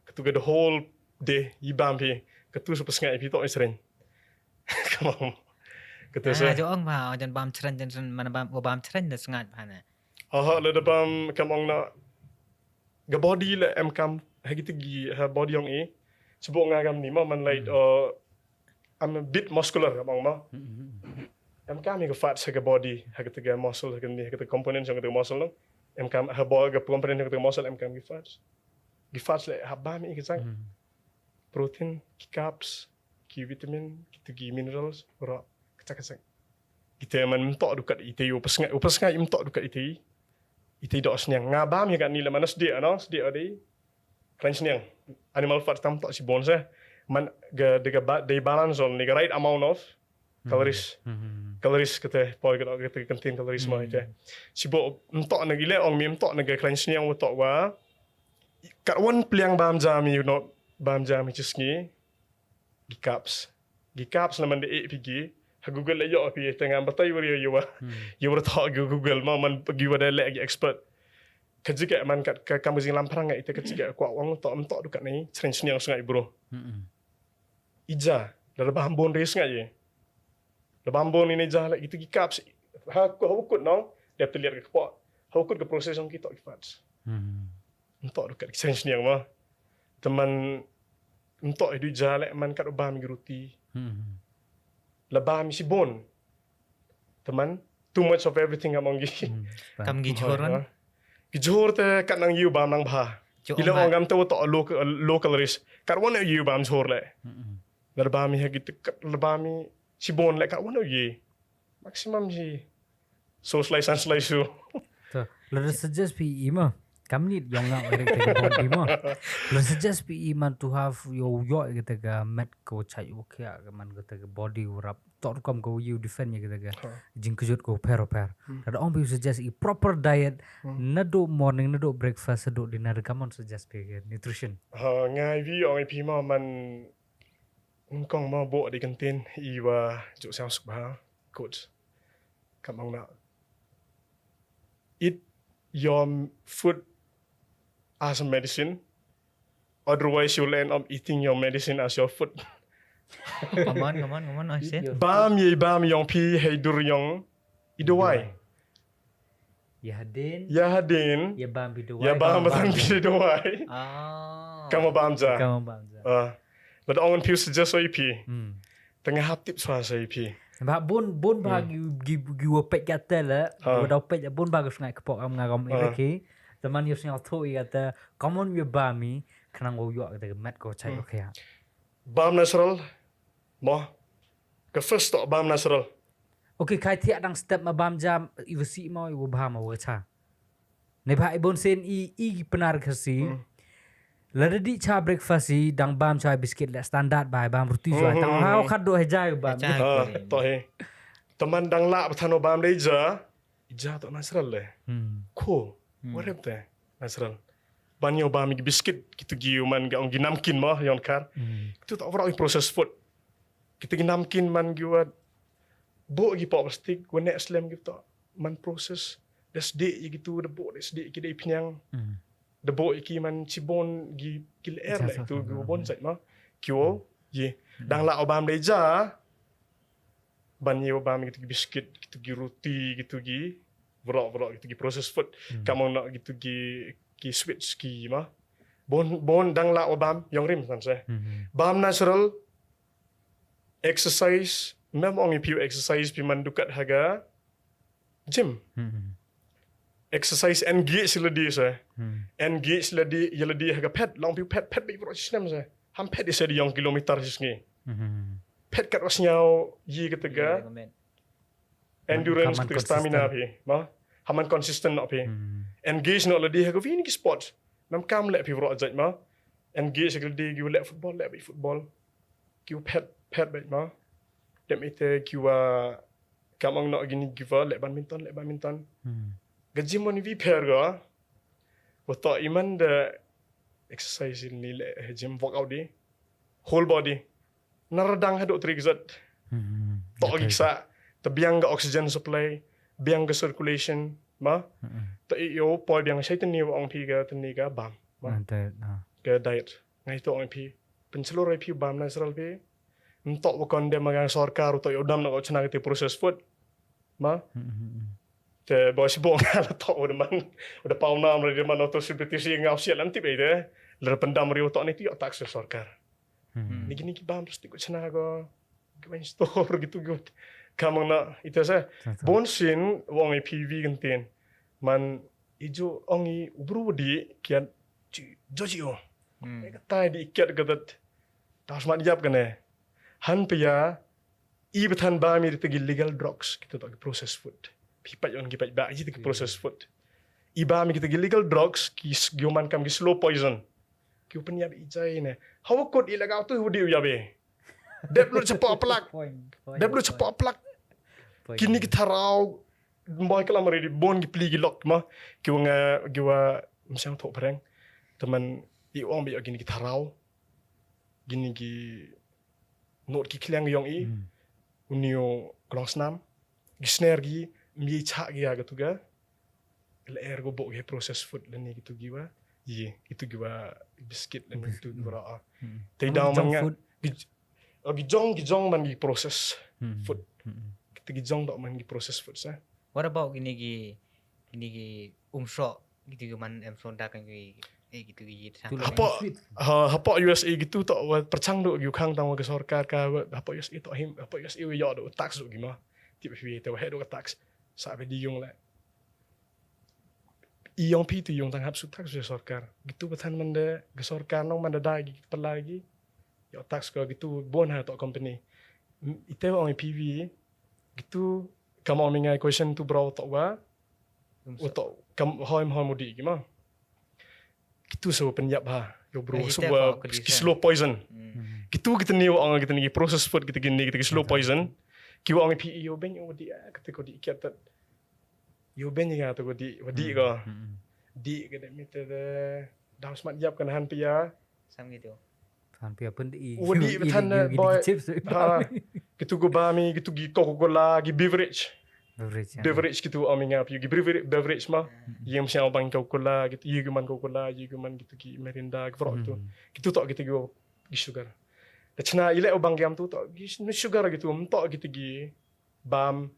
Ketu the whole day i bam pi. Ketu super sengai pi tok sren. Come on. Ketu sa. Jo ong ba jan bam sren mana bam sren dah sengat bana. Le bam kamong na ga body le kam ha gitu gi ha body yang sebut ngagam ni mah man like I'm a bit muscular abang mah. Kami ke fat sa body, ha kita muscle, ha kita components yang kita muscle no. Kami ha body ke component yang kita muscle, kami ke fat. Ki fat le ha ba mi kita protein, ki carbs, ki vitamin, kita ki minerals, ora kecak-kecak. Kita man mentok dukat ite upasngai mentok dukat ite. Ite dok senyang ngabam ya kan ni le mana sedia no, sedia ade. Klan senyang. Animal fat tam tok si bonsa. Man they balance on the right amount of calories. Calories kita poi kita contain calories mah itu. Sibo entok nak gila ong mi entok nak cleanse yang entok wa. Kat one pliang bam jam you know bam jam cisngi. Gi caps naman de pigi. Ha Google ayo pi tengah batai wari you wa. You were talk Google mah man pergi wada lagi expert. Kejika man kat kamu sing lamparang itu kejika kuat wang entok dukat ni cleanse yang sangat bro. Ija, dah bambon res ngai je. Dah bambon ini ija lagi gitu caps. Ha ukut nong, dia terlihat ke kepok. Ha ukut ke proses yang kita fats. Entok dekat sense ni mah. Teman entok itu ija lek man kat obah mi roti. Lebah mi si bon. Teman, too much of everything among gi. Kam gi joran. Gi jor te kat nang yu bam nang bah. Ila orang gam tu tok local risk. Kat wana yu bam jor le. Lebami ha gitu lebami si bon lek kat wana ye maximum si so slice and slice tu Lo suggest pi ima kami ni yang ngak erek ke body mah. Lo suggest pi ima to have yo kita ke met ko chai okay ke man kita ke body urap tok kam ko you defend kita ke jing kejut ko per. Ada orang pi suggest proper diet nado morning nado breakfast nado dinner kamon suggest pi nutrition. Ngai vi ong pi ma man kong ma bo di kantin iwa jo sang subha coach Kamang na eat your food as a medicine. Otherwise, you'll end up eating your medicine as your food. Come on, I say. Bam yong pi hey dur yong idawai. Ya hadin. Ya hadin. Ya bam bidu. Ya bam batan pi idawai. Ah. Kamu bam ja. Kamu bam ja. But ongan piu suggest so ipi. Hmm. Tengah hap tip suara saya ipi. Sebab bun bagi giwa pek kata lah. Giwa pek bun bagus ngai kepok am ngagam lagi. Teman yo singal tu kata, "Common yo bami kanang wo yo kata mat ko chai okey." Bam natural. Mo. Ke first tok bam natural. Okey kai tiak dang step ma bam jam ivasi mau ibu baham wo cha. Ne bhai bon sen i penar khasi. Lada di cha breakfast si dang bam chai biscuit la standard bai bam ruti jai tang hau khad do hejai bam. Tok he. Teman dang la patano bam dei ja. Ija tok natural le. Cool. What up there? Natural. Banyo bam gi biscuit gitu gi man ga ongi namkin mo yon kar. Itu tok ora processed food. Kita gi namkin man gi wat bo gi pop plastik go nek slam gi tok man process. Des de gitu de bo des de ki dei pinyang. The boy iki man cibon gi air lah itu gi bon sait ma kyo ye dang la obam deja ban ye obam gitu gi biscuit gitu gi roti gitu gi vrok gitu gi processed food kamu nak gitu gi switch gi ma bon dang la obam yang rim san saya bam natural exercise memang piu exercise pi man dukat haga gym exercise engage ladi saya. Engage ladi haga pet long piu pet bi pro system saya. Ham pet isa di yang kilometer sisngi. Pet kat wasnyau yi ketiga. Endurance ketiga stamina pi. Ma haman consistent nak pi. Engage nak ladi haga vini ki sport. Nam kam lek pi pro ajat ma. Engage ladi giu lek football lek bi football. Giu pet baik ma. Dem ite giu kamang nak gini giva lek badminton. Gaji mo ni vi pair ga. Wato iman the exercise ni le gym workout di. Whole body. Naradang hadok trigzat. Tok gisa. Tabiang ga oxygen supply, biang ga circulation, ma. Ta iyo poi biang sai tani ong pi ga tani ga bam. Ma. Ga diet. Ngai to ong pi. Pencelurai pi bam natural pi. Entok wakon dia magang sarkar uto yodam nak chana ke process food. Ma. Te bos bong ala to udah pau nam dari mana to seperti ngau sial nanti be de ler pendam rio to ni ti tak sarkar ni gini ki bam pasti ko chana go gain store gitu good kamang na ita sa bon sin wong PV gantin man ijo ongi ubru di kian jojo kata di ikat gadat tas mat jap kene han pia i betan ba mi te illegal drugs kita tak process food pipat yon kipat ba ji te process food iba mi kita illegal drugs ki gyoman kam ki slow poison ki open ya ijai ne how could illegal tu hudi ya be deblu cepat plak kini kita raw boy kala mari di bon ki pli ki lock ma ki wanga giwa msang tok perang teman i ong be gini kita raw gini ki not ki kliang yong i unio klong snam gi snare gi mi cha gi aga tu ga le go bo ge process food le ni gitu giwa ye itu giwa biscuit le itu gura te daw man nga gi jong man gi process food kita gi jong dok man gi process food sa What about gini gi umsho gitu man emson dak gi gitu gi apa USA gitu tok percang dok gi khang tang ge sarkar ka apa USA tok him apa USA yo do tax dok gi ma tiba pi te he do tax sa be di yung la iong pi tu yung tang hap su tax ge sarkar gitu betan man de ge sarkar nong man da gi pelagi yo tax ko gitu bon ha tok company ite ong PV gitu kamu mengai question tu bro tok wa untuk kam hoim mudi gi ma gitu so penyap ha yo bro so slow poison gitu kita ni ong kita ni process food kita gini kita slow poison ki ong pi yo ben yo di kita ko di kiat yo ben ga to ko di ko di ke mi te daw smart jap kan han pia sam gitu han pia pun di betan boy gitu go bami gitu gi Coca-Cola gi beverage Beverage. beverage gitu ngap you beverage mah yang siang bang Coca-Cola gitu you man Coca-Cola you man gitu ki Mirinda gitu gitu tok gitu go sugar chna ile bang gam tu tok sugar gitu tok gitu gi bam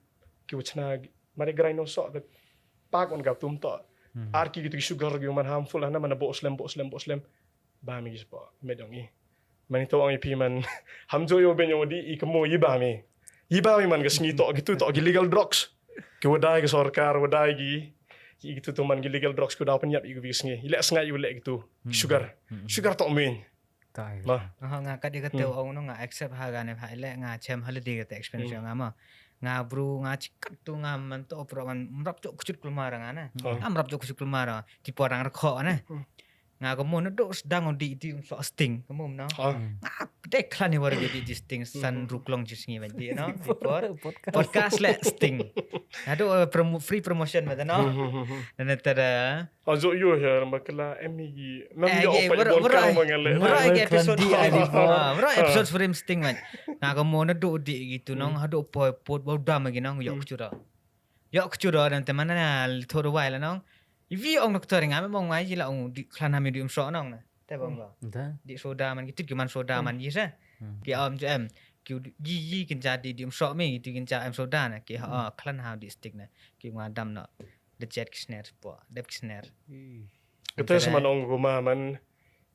ki chna mari grind no sok pak on gap tum tok arki gitu sugar gitu man harmful ana man bo slem ba mi gispo medong i man to ang ipi man hamjo yo ben yo di i kemo i ba mi man gasngi to gitu to illegal drugs ki wadai ke sarkar wadai gi gitu to man illegal drugs ko da penyap i gisngi ile sngai yu le gitu sugar to min Tak. ma nga ka di ka teu ong no nga accept ha ga ne ha le nga chem holiday ka te experience nga ma nga bro nga chikat tu nga man to pro man mrap chok kuchut kulmara nga na mrap chok kuchut kulmara ti porang rakho na nga ko mo no do sedang di so sting ko mo no nga te klan ni war di sting san ruklong jis ngi di no podcast le sting ado free promotion ma no na tara azo yo her makla emi gi nam yo pa bon ka mangale Mura ke episode di ali mura episode frame sting man. Nga ko mo na do di gitu nong hado po pot bo dam gi nong yok chura. Yok chura dan teman na thoro wai la nong. Ivi ong doktor nga me mong ngai la ong di klan ha me di so nong na. Te bang ba. Dah. Di soda man gitu man soda man gi sa. Ki am em ki gi kin ja di so me gitu kin ja em soda na ki ha klan ha di stick na. Ki nga dam na. The jet snare po. Dep snare. kita sama nong goma man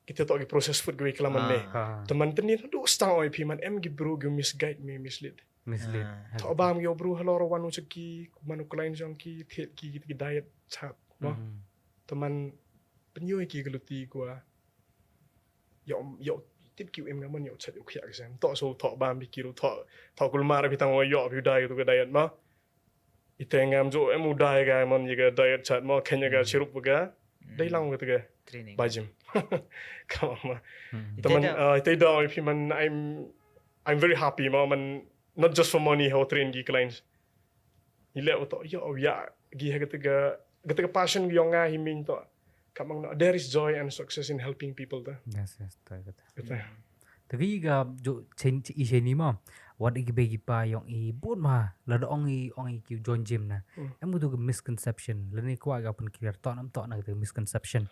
kita to gi proses food gi kelaman me teman teni do stang oi pi man em gi bro gi misguide me mislead Mislead. to bam yo bro haloro wanu cheki manu klain jong ki thet ki diet chat no teman penyo ki geluti gua yo tip ki em ngaman yo chat yo khia exam to so to bam bi kiro to kulmar bi tang yo bi dai to diet ma itengam jo em udai ga mon yiga diet chat mo kenya ga sirup ga dai lang gitu ga Training. bajim come on teman itu dah if man I'm very happy ma man not just for money how train gi clients ile auto yo ya gi ketiga passion gi nga himin to kamang there is joy and success in helping people ta Yes, tak. gitu Tapi ga jo chen ise ni ma wat igi begi pa yung i bun ma la do ong i ki join gym na. Em tu misconception. Lani ko aga pun clear to nam to na the misconception.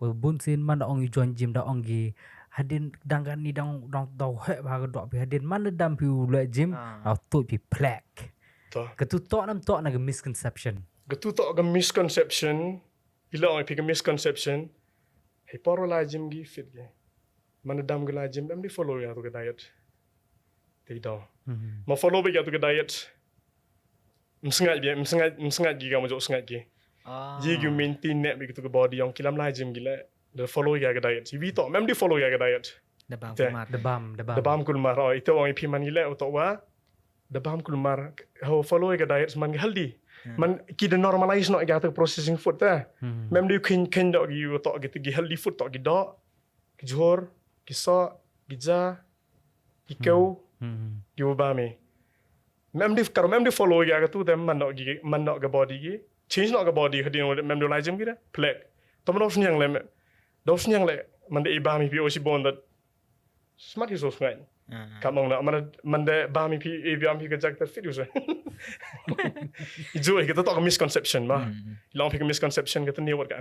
Wa bun sin man ong i join gym da ong gi hadin dangan ni dang do he ba ga do bi hadin man dam pi le gym au tu pi plek. to Ka tu to nam to na misconception. gitu to ga misconception ila oi pick a misconception hey poro la gym gi fit gi man dam gi la gym am di follow ya to ga diet tidak ma follow bi ya to ga diet msengat gi ga mo jo sengat gi ye gi maintain net bi to ga body yang kilam la gym gi la the follow ya ga diet vi to mem di follow ya ga diet Da bang Te. kumar. the bam kulmar oh itu ong pi man gi la to wa the bam kulmar how follow ya ga diet man gi healthy man ki the normalize no ga to processing food ta mem di kin do gi to gi healthy food to gi do ki jhor ki so ki ja ki kau gi ba mi mem di follow ga tu tem man no ga body gi change no ga body hadin mem do lai jam gi da plek to man dos nyang le man de ba mi pi o si bon that smart is so ngai kamong na man de ba mi pi e ba mi ga jak ta fit usa Ijo kita tak misconception ma long pi misconception kita ni what ka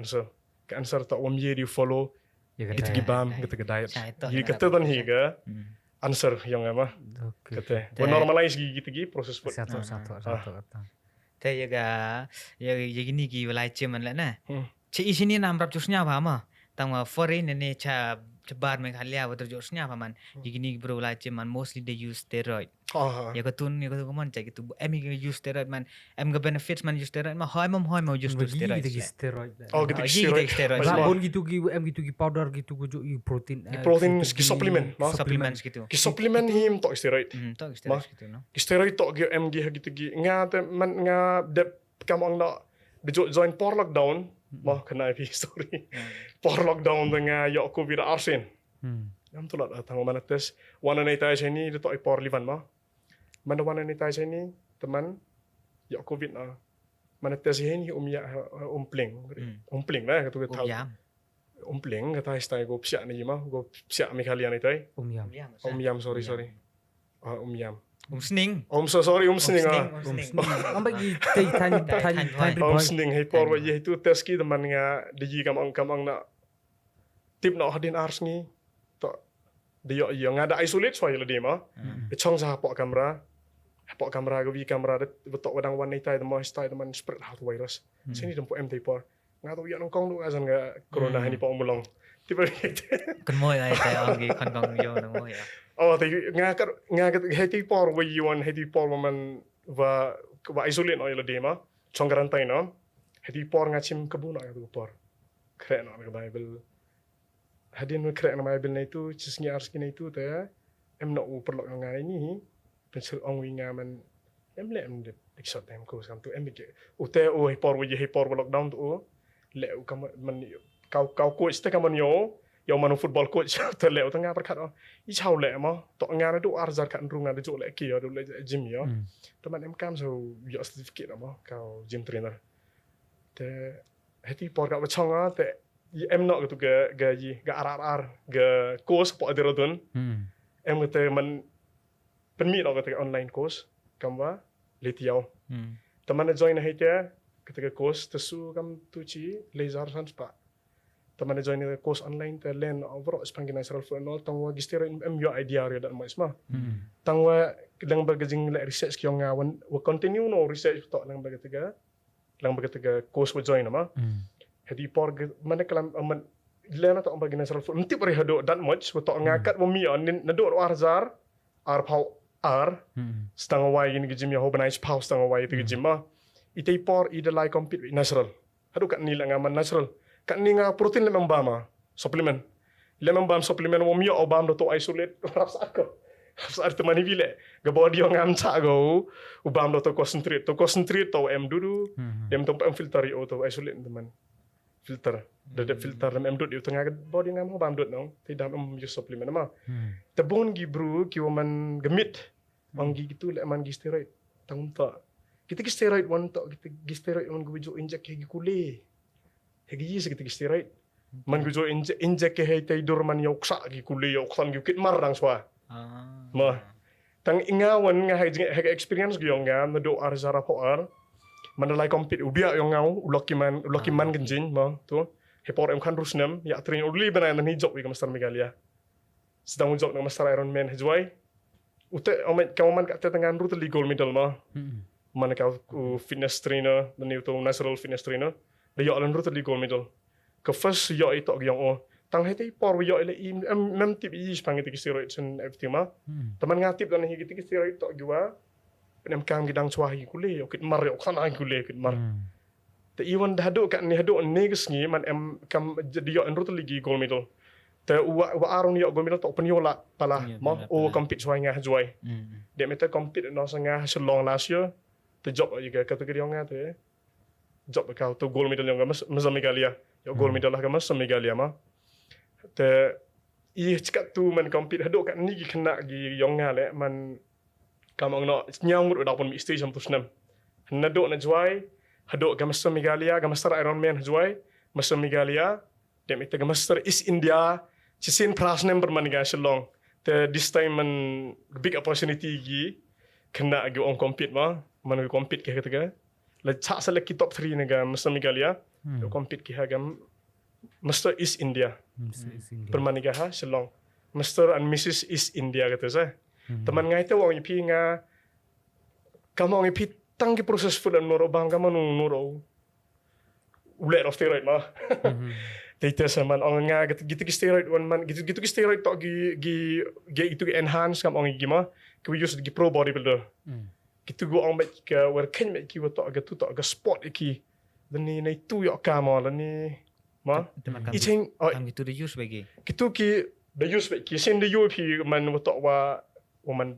answer to om ye di follow itu gi bam kita ga diet ye kita tan hi ga answer yang ama kata we normalize gi gitu gi proses food Satu. Te yaga yagini ki walai cheman la na. Che isini nam rap chusnya ba ma. Tang foreign ne cha bar me khalia water josnya ba man. Yagini bro walai cheman mostly they use steroid. Ya ko tun ya ko man cha gitu. Em use steroid man. Em ga benefits man use steroid ma hoy mo use steroid. Gitu steroid. oh gitu steroid. Rabon gitu gi em gitu gi powder gitu go jo protein. protein ki supplement ma Supplements gitu. ki supplement him to steroid To steroid gitu no. ki steroid to gi em gi gitu gi nga te man nga de kamong na de join por lockdown ma kena pi story por lockdown dengan yo covid arsen Yam tu lah tang mana tes wana nei tai sini de to por livan ma mana wana nei tai sini teman yo covid na mana tes ini ya umpling lah kata Ub yam. umpling kata istai go psia ni ma go psia mi kalian itu Yam. Yam. yam sorry yam Sning. Sorry Sning Sning. Ang bagi tan Sning hay por wa ye tu teski teman nga di kamang na tip na hadin ars ni to dia yang ada isolate so ya dia ma chong sa pok kamera ga vi kamera betok wadang wan ni tai mo stai teman spread out virus sini tempo MT por nga to yang kong lu azan ga corona ni po mulong tiba Kan mo ay tayo ang kon kong yo na mo ya. oh thì nga heti por wa yuan heti por man va isolate no ya dia ma chong garantai no heti por nga chim kabuna ga tu por keren no ga bible hadin keren na bible na itu cisngi ars kini itu ta em no perlu nga ini pensel ong winga man em le em de short time ko sam tu em ke ute o por wi he por lockdown tu le kam man kau coach te kam yo yo manu football coach te le tanga perkat i chau le mo to nga na du arzar kan runga de jo le ki yo du le gym yo teman em kam so yo certificate mo kau gym trainer te heti por ka chong te em no gitu ga RRR ga course po aderodun em gitu man permit no gitu online course kamba letiau teman na join hete ketika course tesu kam tuci laser sans pa teman na join course online te len over spangin natural for no tangwa gistero em yo idea re dat mas ma tangwa lang bagajing le research kyong ngawan wa continue no research to lang bagatiga course wa join ma hedi por mana kalam man lena to bagi natural food mti pare hado that much to ngakat mumi on na do arzar ar pau ar stang away in gym ya hobanize pau stang away to gym ma itay por ida like compete with natural hado kat ni lang man natural kat ni nga protein le membama supplement le membam supplement mumi o bam do to isolate raps ako saat teman ni bile ga body yang ngam cha go ubam do to concentrate to em dudu dem to em filter yo to isolate teman filter da filter em dot yu tengah body ngam bam dot no ti dam use supplement ma te bon gi bru ki man gemit wang gi gitu le man gi steroid tang ta kita gi steroid wan to kita gi steroid on gujo inject gi kule hegi yi kita gi steroid man gujo inject ke hay tay dur man yoksa gi kule yoksan gi kit marang swa ma tang ingawan nga hay experience gi yong ngam do arzara poar manalai compete ubia yang ngau lucky man genjin ma tu hepor em kan rusnem ya train uli bana nan hijok wi master megalia sedang ujok na master iron man hejwai ute omet kaman ka tengan rute li gold medal ma mana ka fitness trainer dan itu natural fitness trainer de yo lan rute li gold medal ka first yo itu yang tang heti por yo ile mem tip yi spang itu steroid sen everything ma teman ngatip dan hi gitu steroid to gua nem kam gidang chwahi kule yo kit mar yo khana kule kit mar te iwan dado kan ni hado negus ngi man em kam jadi yo enrut ligi gold medal te wa aron yo gold medal to penyola pala mo o compete chwai nga jwai de meta compete no sanga selong last year te job juga kategori nga te job ka to gold medal nga mas megalia yo gold medal lah mas megalia ma te i cikat tu man compete hado kan ni kena gi yo nga le man kamang no nyang mur da pon mi stage am tusnam nado na jwai hado ga master megalia ga master iron man jwai master megalia dem ite ga master is india chisin prasnem berman ga shalong te this time man big opportunity gi kena gi on compete ma man compete ke ketaga la cha select ki top 3 ga master megalia compete ki ha ga master is india berman ga ha shalong master and mrs is india kata sa teman ngai te wong ipi nga kamong ipi tang ki proses fulan noro bang kamanu noro ulet of steroid ma te saman ong nga gitu ki steroid one man gitu ki steroid to gi itu gi enhance kam ong gi ma ki use gi pro bodybuilder gitu go ong mek ka wer ken mek ki to ga tu to ga sport iki dan ni nei tu yo kamo la ni ma iching kam gitu de use bagi gitu ki the use ki sin the UP man to wa woman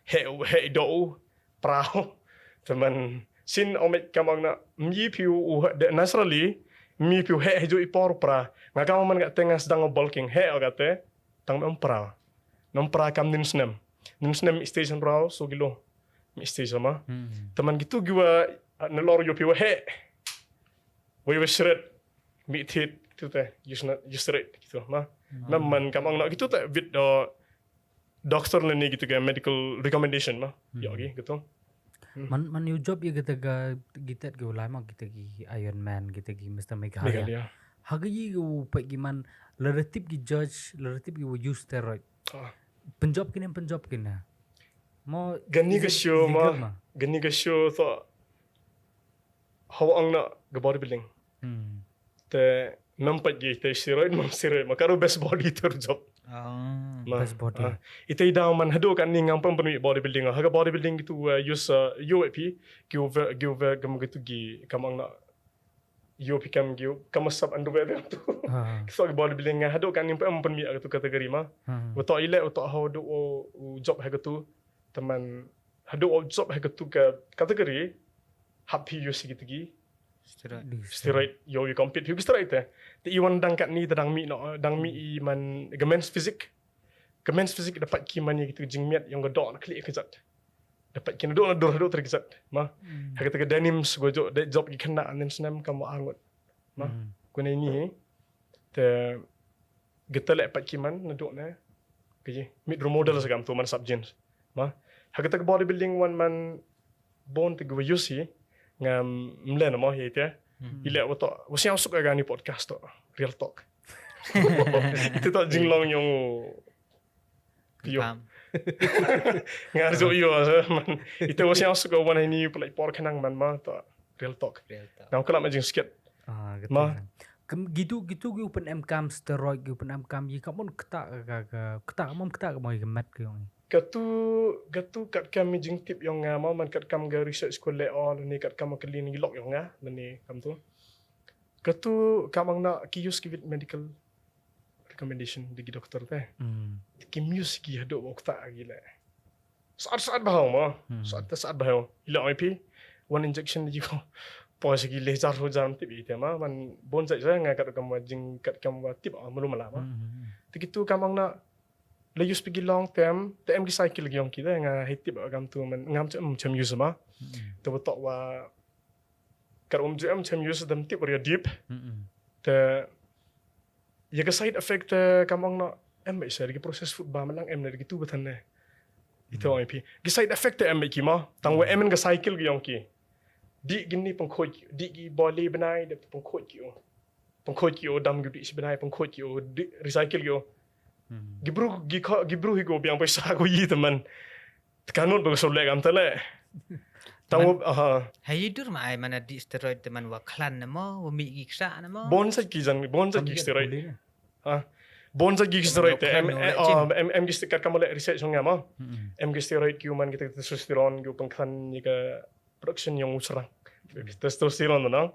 he do prao teman sin omet kamang na mi piu de naturally mi piu he jo ipor pra nga kam man ga tengah sedang bulking he agate tang mem pra nom pra kam nin snem station prao so gilo mi station ma teman gitu gua nelor yo piu he we shred mi tit tu te you shred gitu ma man kamang na gitu te bit do doktor ni gitu kan medical recommendation mah. Ya okay, gitu. Man you job ya kita kita ke lama kita gi Iron Man kita gi Mr. Meghalaya. Meghalaya. Hagi go pagi man relative gi judge relative gi use steroid. Ah. Penjob kini Mo Gani is ke it show illegal mah. Gani ke show to how ang nak ke bodybuilding. Te nampak je te steroid mam steroid makaro best body ter job. best body. Ite ida man hado kan ni ngam pam bodybuilding. Haga bodybuilding gitu use UAP give gam gitu gi kamang nak UAP kam give kamasap underwear tu. So bodybuilding hado kan ni pam pam gitu kategori mah. Betul ile betul how do job haga tu teman hado job haga tu ke kategori happy use gitu gi. Steroid yo you compete you steroid te iwan dang kat ni tadang mi no dang mi I man gemens fisik dapat ki man gitu jingmiat yang godok nak klik kejat dapat ki dok dor terkejat mah hak kata denims gojo job ki kena anen senam kamu angut mah guna ini te geta lek pat ki man nadok na ke mid role model segam tu man sub jeans mah hak kata bodybuilding one man born to go use ngam mlen mo hite ile wato wasiang suka gani podcast to real talk itu to jinglong yung piyo ngarjo yo man itu wasiang suka wan ini pulai por kanang man ma to real talk now kala majing skit Gitu. Ma. Gitu gue open MCAM steroid gue open MCAM ye kamu ketak mau gemet ke yang. Gatu kat kami jing tip yang mau man kat kam ga research ko le all ni kat kam kelin ni lok yang ni kam tu. Gatu kam nak ki use ki medical recommendation di doktor teh. Ki use ki hado wak tak gila. Saat bahang mah. Saat bahang. Ila IP one injection di ko. Pos ki le jar ho jam tip ite mah man bon sai nga kat kam jing kat kam tip belum lama. Tikitu kam nak la use pergi long term te em ki cycle lagi yang kita nga hitip agam tu man ngam cem use ma te betok wa kar cem use dam tip ria deep te ya ka side effect kamang na em ba isa lagi proses food ba malang em na lagi tu betan ne itu IP ki side effect te em ki ma tang wa em ka cycle gi yang ki di gini pengkhoj di gi body benai de pengkhoj ki o dam gi si benai pengkhoj ki o recycle gi o Gibru higo biang pesa ko yi teman. Kanun bagus solek am tale. Tahu Hayidur ma ay mana di steroid teman wa klan namo wa mi giksa namo. Bon sa steroid. Bon sa steroid em kat kamole research nga ma. Em steroid ki man kita testosteron ki pangkhan ni ka production yang usrang. Testosteron na.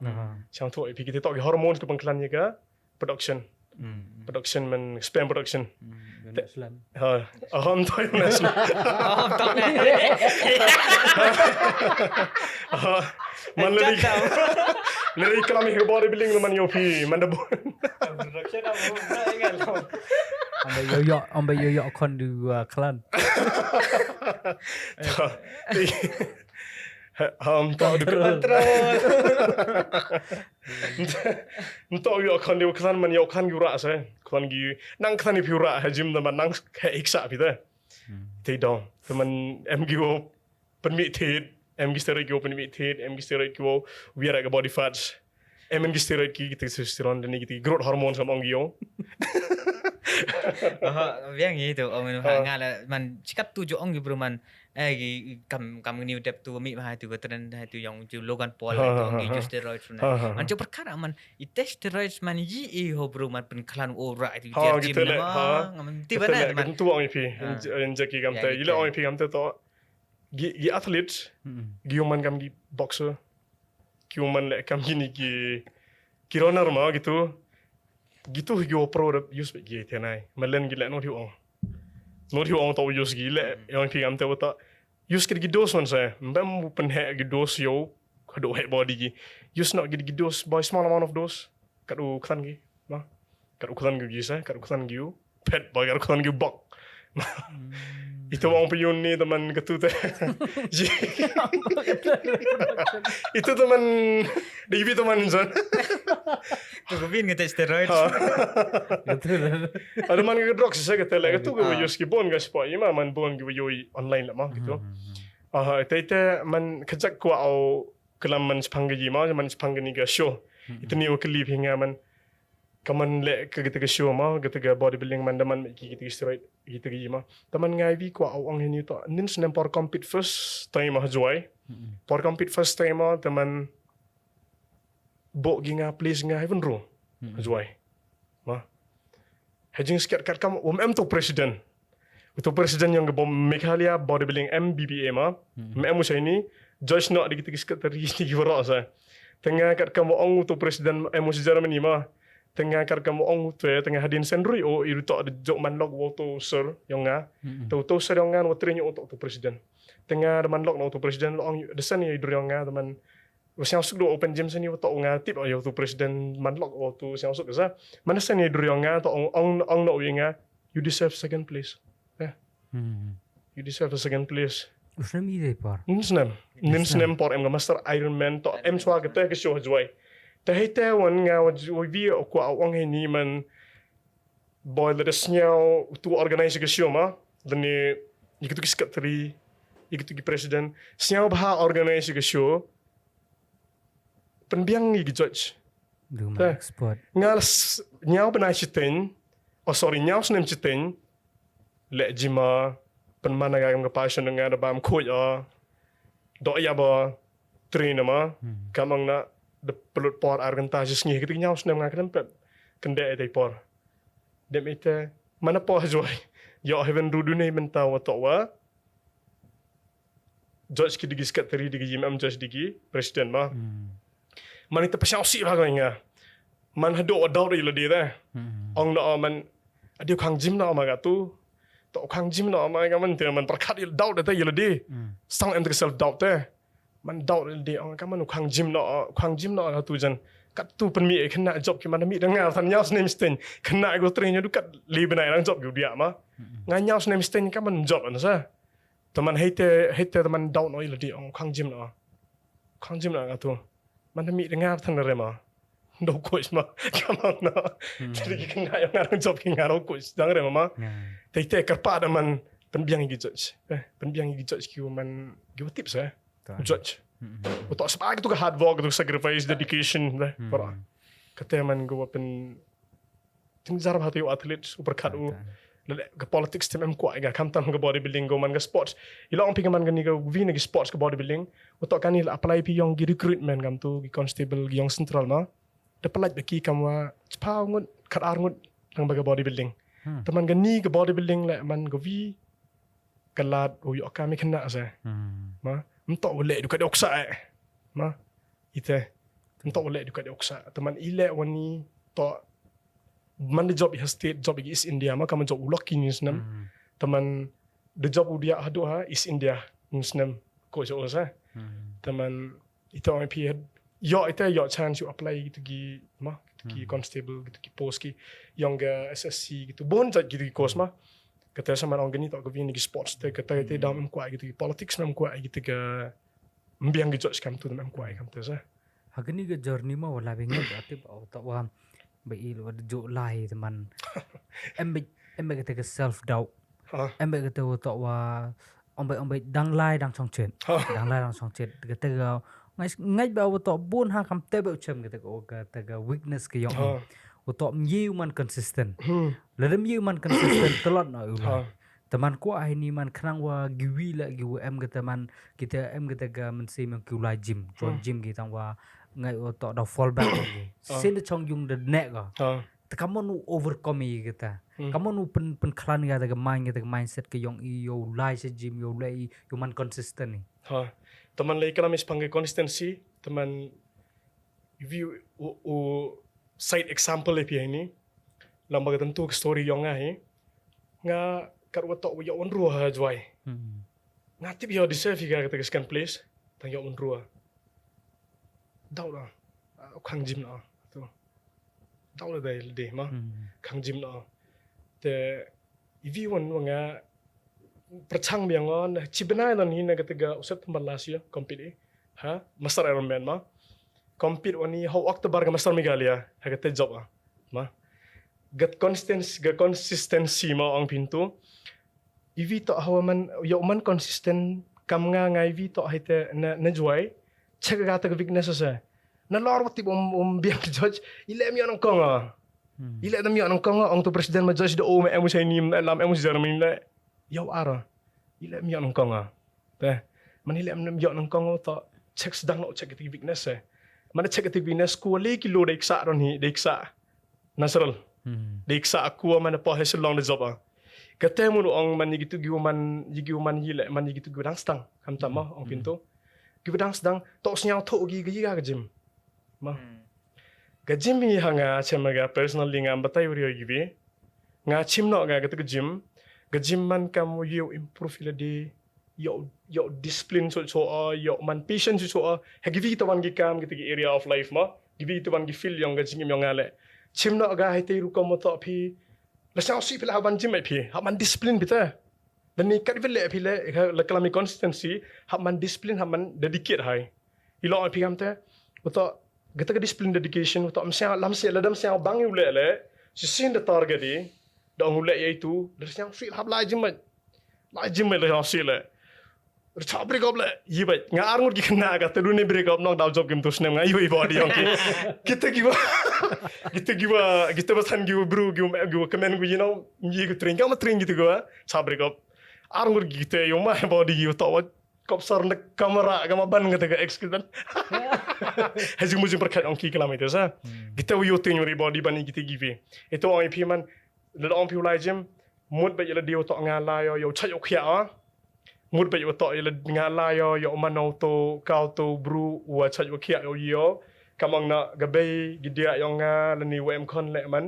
Chang tu ip kita tok hormon ki pangkhan ni ka production. Production man sperm production. Aham tahu nasib. Man lagi kalau mih bodybuilding man yopi man dah bon. Ambil yo kon du klan. Tahu Entah yo kan dia kan man yo kan gura sa kan gi nang kan ni pura hajim da man nang ka iksa pita te dong teman em gi go permitted em gi steroid go permitted em gi steroid go biar ga body fats em gi steroid ki testosteron dan ni growth hormone sama ong yo Biang gitu orang ngala man cikat tujuh orang gitu man gi kam ni dep tu mi ha tu veteran tu yang ju Logan Paul tu gi steroid man jo perkara man ite steroid man yi ho bro man pen klan ora itu gitu le tiba na man tu ong pi enjaki kam te ila ong pi kam te to gi athlete gi man kam gi boxer ki man le kam gini ki runner ma gitu gi pro use gi tenai malen gi le no hiu tau use gi le yang pi kam te wata use gi dos man sa mbam pen he gi dos yo kado he body gi use not gi dos by small amount of dose kado klan gi ma kado klan gi sa kado klan gi pet by kado klan gi bok Itu orang piyun ni teman ketu teh. Itu teman Devi teman Zon. Kevin ngetek steroid. Betul. Ada man ke drugs saya kata lah ketu ke yo skipon ke sport ima man buang ke yo online lah mah gitu. Itu man kejak ku au kelam man sepang ge ma man sepang ni ke show. Itu ni okli hinga man kaman le ke kita ke show ma kita ke bodybuilding man daman kita ke steroid kita ke ma. Taman ngai vi ku au ang ni to nin snem por compete first time ma joy. Por compete first time ma taman bo ginga please nga heaven ro. Joy. Ma. Hajing sekiat kat kamu to presiden. Itu presiden yang gebom Meghalaya bodybuilding MBBA ma. Saya ini judge nak di kita sekretari ni gimana saya. Tengah kat kamu ong tu presiden sejarah ni ma. Tengah kat kamu ong tu tengah hadin sendiri itu tak ada jok manlok waktu sir yang nga. Tu sir yang nga waktu ni untuk tu presiden. Tengah ada manlok waktu presiden ong desan ni idur yang nga teman. Siang suk do open gym sini waktu nga tip ayo tu presiden manlok waktu siang suk sa. Mana sen ni idur yang nga tu ong nak nga you deserve second place. You deserve a second place. Usna mi deh par. Ninsnem por em master Ironman to em swa kete ke show joy. Te hete wan nga vi ko awang ni man boy let us nyao tu organize ke show ma. Dani ikitu ki sekretari ikitu ki presiden siao bah organize ke show. Penbiang gi judge. Rumah expert. Ngal nyao benai chiten. Nyao snem chiten. Le jima penmana gam ke passion dengan ada bam coach do ya ba train ma kamang na de pelut por argumentasi ngi kita nyau snem ngakam pet kende ai por dem ite mana po joy yo heaven rudu nei menta wa to wa George ki digi sekretari digi jim am George digi presiden ma man ite pasau si ba nga man hado daw ri lo di da ong no man adio khang jim na ma ga tu to khang jim no ma ga man te man perkhat il doubt te il di sang em te self doubt te man doubt il di ong ka man khang jim no ga tu jan kat tu pen mi khna job ki man mi da nga than nyaus nem sten khna go train du kat li benai lang job gu dia ma nga nyaus nem sten ka man job an sa to man hate man doubt no il di ong khang jim no ga tu man mi da nga than re ma do coach ma kamang na jadi kena yang ngarang job ki ngarang coach dang re ma te kerpa da man penbiang gi judge penbiang gi judge ki man give tips judge utok sebagai tu ke hard work tu sacrifice dedication para kata man go pen ting zarab hati atlet super cut ke politics tem ko ga kam tam ke bodybuilding go man ke sports ila on pingaman kan ni go vina ke sports ke bodybuilding utok kan ila apply pi yang gi recruitment kam tu gi constable gi yang central ma de pelaj beki kam wa chpa ngut kat ar ngut nang baga bodybuilding teman gani ke bodybuilding le man go vi kalat o yo kami kena sa ma entok boleh du kat oksa ma ite entok boleh du kat oksa teman ile wani to man the job is state job is India ma kam job lucky ni snam teman the job dia hadu is India ni snam ko jo sa teman ito ang pi yo chance you apply gitu gi ma gitu gi constable gitu gi post ki yang ga SSC gitu bon jat gitu gi course ma kata sama orang gini tak ke vini gi sports te kata te dalam kuat gitu gi politics mem kuat gitu ga mbiang gi judge kam tu mem kuat kam tu sa Hagani ke journey ma wala bengen atip au tak wa bai lo jo lai teman em kata ke self doubt em kata wa tak wa ông bai dang lai dang chong chen kata ga ngay ba wa tak bun ha kam te ba chem kata ga weakness ke yong wa tak myiu man consistent ladam yiu man consistent telot na ulah teman ko ai ni man khnang wa giwi la giwa em kata man kita em kata ga man se man ku lai gym join gym ki tang wa ngai o to da fall back ni sin de chong yung de nek ga ta kamu nu overcome yi kita kamu nu pen klan ga ta mindset ke yong yo lai se gym yo lai yo man consistent ni teman lagi kalau mispanggil konsistensi teman view side example lepi ini lamba tentu story yang ngai nga kat watok yo on ruah juai ngatip yo deserve ga kata second place tang yo on ruah dau lah khang gym na tu dau la dai ma khang gym na te view on nga percang biangon cibenai dan hina ketiga September last year compete Master Ironman ma compete wani how Oktober ke Master Megalia hagate job ma get consistency ma ang pintu ivi to hawaman yo man consistent kam nga ngai vi to haite na joy check gata ke weakness sa na lor wati biang judge ile mi anong konga ile na mi anong konga ang to president ma judge do o me emu sai nim lam emu jermin le yo ara ile mi anong konga te man ile am yo anong konga to check sedang no check ke weakness mana check ke weakness ku le kilo deksa ron hi deksa nasral deksa aku mana pa hesel long de job katemu no ang man yigitu giuman hile man yigitu gudang stang kam tama ang pintu gudang stang to snyang to gi ga gym ma gym hi hanga chemaga personally ngam batai uri gibi nga chimno ga gatu gym man kam you improve ila de yo discipline so yo man patience so ha givi to wan gi kam gitu area of life ma givi to wan gi feel yang ga jing yang ngale chimno ga haite ru ko mo to phi la sang si pila haban jim phi haban discipline bita dan ni kat vele phi la kalami consistency haban discipline haban dedicate hai ilo phi kam te to gata discipline dedication to am sia lam sia ladam sia bang yu le si sin the target di dong le itu la sang feel hab la jim la si le Cha break up le yibai nga arngur ki kena ga te dune break up nok dal job kim tusnem nga yibai body yang kita basan giwa bro giwa kemen gu you know ngi gu train ga ma train gitu gua cha break up arngur ki te yo ma body giwa to kop sar nek kamera ga ma ban ngata ga ex kitan haji mujim perkat on ki kilometer sa kita yo tin yori body ban kita give itu on ip man le on pi lai gym mut ba yela dio to nga la yo cha yo khia mut ba yo to ila ngala yo mano to kau to bru wa cha yo khia yo kamang na gabe gidia yo nga lani wem kon le man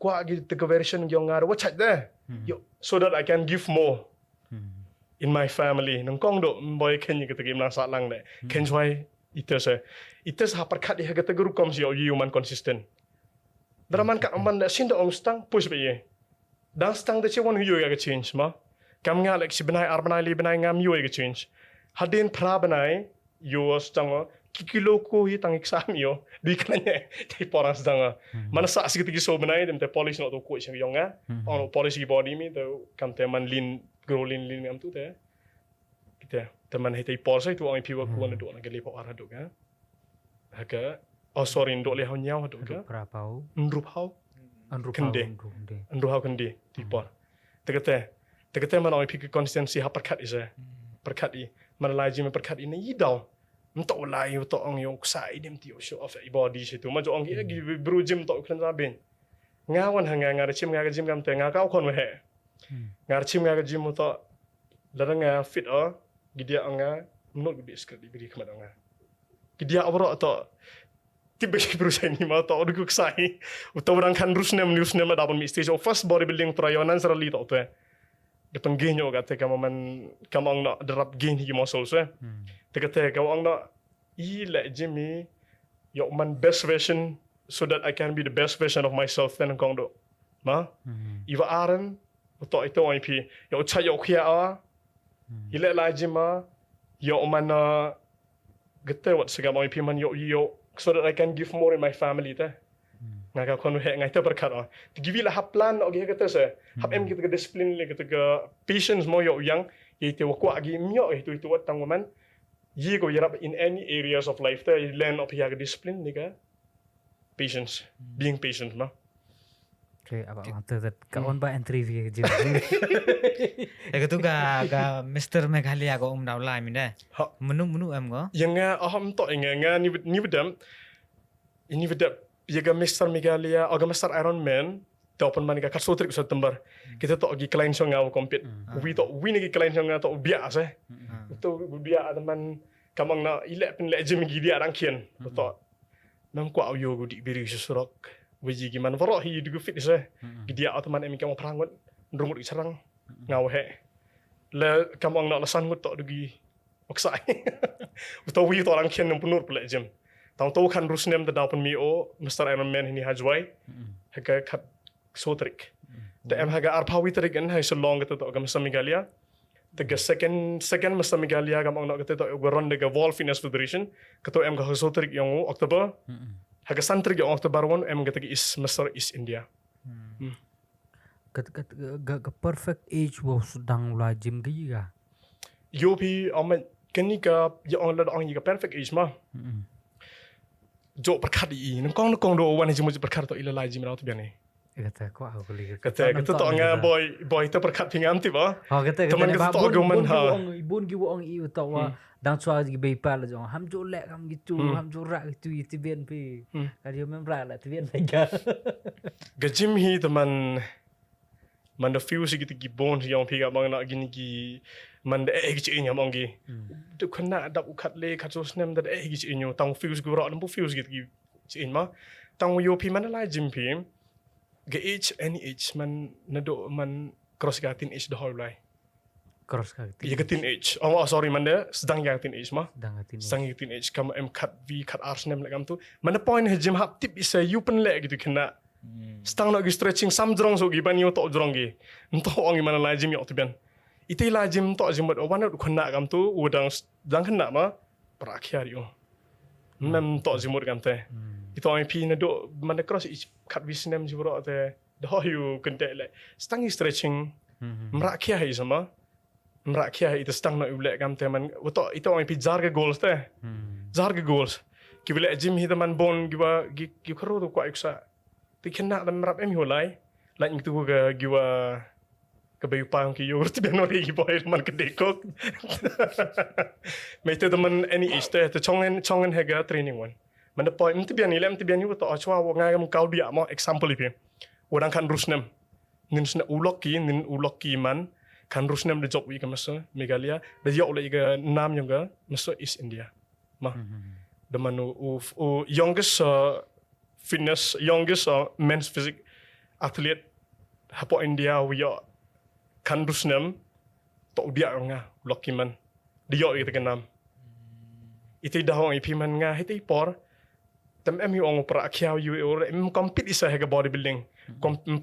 kwa gi the version yo nga wa cha de yo so that I can give more in my family nang kong do boy ken yi kete gimna sa lang le ken choi ites ha parkhat di ha kete guru kom si yo man consistent draman ka man da sin do ong stang push be ye dan stang de che won hu yo ga change ma kam nga lek si benai arbanai li benai ngam yo ga change hadin pra benai yo stang kikilo ko hi tang exam yo di kananya te poras danga mana sa sikit gi so benai dem te polish no to ko chi yo nga on polish body mi to kam te man lin grow lin ngam tu te kita teman hete pols itu on piwa ko na do na gele po ara do ga haka sorry ndo le hau nyau do ga Berapau ndrup hau kende ndrup hau kende ti por tegate man on pik consistency ha perkat is perkat I man lai jim perkat ini idau mto lai to ong yung sai dem ti show off body situ ma jo ong gi bru jim to kran rabin ngawan hanga ngar chim nga jim kam te nga ka kon we ngar chim nga jim to laranga fit gidia anga not gi skr di bri kama anga gidia awro to tibe bru sai ni ma to du sai to rang kan rusnem da bon mi stage of first bodybuilding trayonan sarali to te depan genyo kata kamang nak derap gain hi muscle so kata kamang nak le Jimmy yo man best version so that I can be the best version of myself then kong do ma iwa aren to ito IP yo cha yo khia ile la Jimma yo man gete what segam IP man yo so that I can give more in my family ta ngaga kon he ngai te berkat give la hap plan ogi kata se hap em kita discipline le kita patience mo yo yang yete wa gi myo itu wat tang man yi go yarap in any areas of life ta learn of ya discipline ni ka patience being patient ma okay abang wanted kawan ba entry vi jim Eko tu ga Mr. Meghalaya ko daw lai min da menu am go yang aham to nga ni bedam ini bedam Yaga Mr. Megalia, aga Mr. Ironman, taupun manika kaso trip September. Kita to gi client so ngaw compete. We to win gi client so ngaw to biasa. To biasa teman kamang na ile pen le jim gi dia rang kien. To nang kwa yo gu di biri susurok. Wiji gi man varo hi du fit se. Gi dia teman em kam prangut ndrungut gi sarang ngaw he. Le kamang na lasan ngut to du gi oksai. To wi to rang kien nang punur pele jim. Tang to kan rusnem da dapen mi Mr. Ironman ini hajwai haga kat sotrik da em haga arpawi trik en hai so long to ga Mr. Megalia Tega second masa Megalia gamang nak kata to run the World Fitness Federation kata em ga hosotrik yang Oktober haga santrik yang Oktober one em kata is Mesir is India. Ke perfect age wo sedang la gym ke ga. Yo pi amat kini ka yang la ong ga perfect age mah. Jo perkat i nang kong do wan jimu perkat to ila la gym na to bian ni. Kata ko ako kali. Kata to nga boy to perkat pingam ti ba. Kata Teman kita to argument ha. Ibun gi wong i to wa dang chua gi bei pa la jong ham jo lek ham gitu ham jo rak gitu ti bien pi. Kali mem ra la ti bien ga. Ga gym hi teman man da fuse gitu gi bon yang pi ga bang nak gini gi man da gi nya mong gi. Tu khana da ukat le khat so snem da gi nyu tang fuse gu ra lampu fuse gitu gi in ma. Tang yo pi man la gym pi. Ga age any age man nado man cross ga tin age the whole life. Cross ka ti. Ya ga tin age. Oh sorry man da sedang yang tin age ma. Sedang tin. Sedang yang tin age kam em cut v cut r snem like am tu. Man da point he gym hap tip is you pen le gitu kena. Sedang nak gi stretching sam jrong so gi ban yo to jrong gi. Nto ong mana la gym yo tu ben. Ite la gym to gym wan do kena kam tu udang dang kena ma prakhyar yo. Mem to gym kam te. Itu orang pi na do mana cross kat visnem jibro te dah you kente le stang stretching merakia hai sama merakia itu stang na uble kam te man itu orang pi jar ke goals te jar ke goals ki bile gym hi man bon giwa gi karo to kwa iksa ti kena dan merap em holai la itu ga giwa ke bayu pang ki yogurt ben ori gi boy man ke dekok mete teman any is te chongen hega training one. Man the point mesti biar ni to achwa wo ngai kam kau dia mo example ipi. Orang kan rusnem. Nin sna uloki man kan rusnem de job wi kam so Megalia de yok le ga nam yang ga maso is India. Ma. The man youngest fitness youngest men's physique athlete hapo India wi yo kan rusnem to dia nga uloki man. De yok wi nam. Itu dah orang ipi man nga hiti por tem em yu ong pra kya yu or em compete isa hega bodybuilding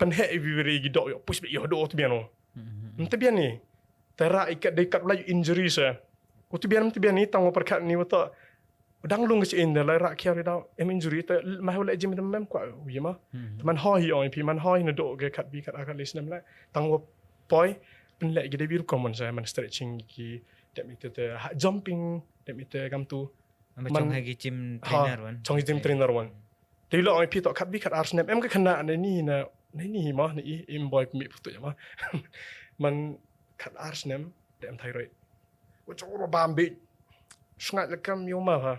pen he every gi do yo push yo do to biano mte biani tera ikat dekat la injury sa utu bian mte biani tang perkat ni wata dang lung chi in la ra kya da em injury ta ma hola jim mem kwa wi ma man ho hi ong pi man ho na do ge kat bi kat akal lisnam la tang wo poi pen le gi de bir common sa man stretching ki that me te jumping that me te kam tu Macam hagi gym trainer wan. Chong gym trainer wan. Di lo ai pi to kat bi kat Arsenal em ka khana ni ma ni im boy mi putu ma. Man kat Arsenal dem thyroid. Wo choro bam bi. Sngat lekam yo ma ha.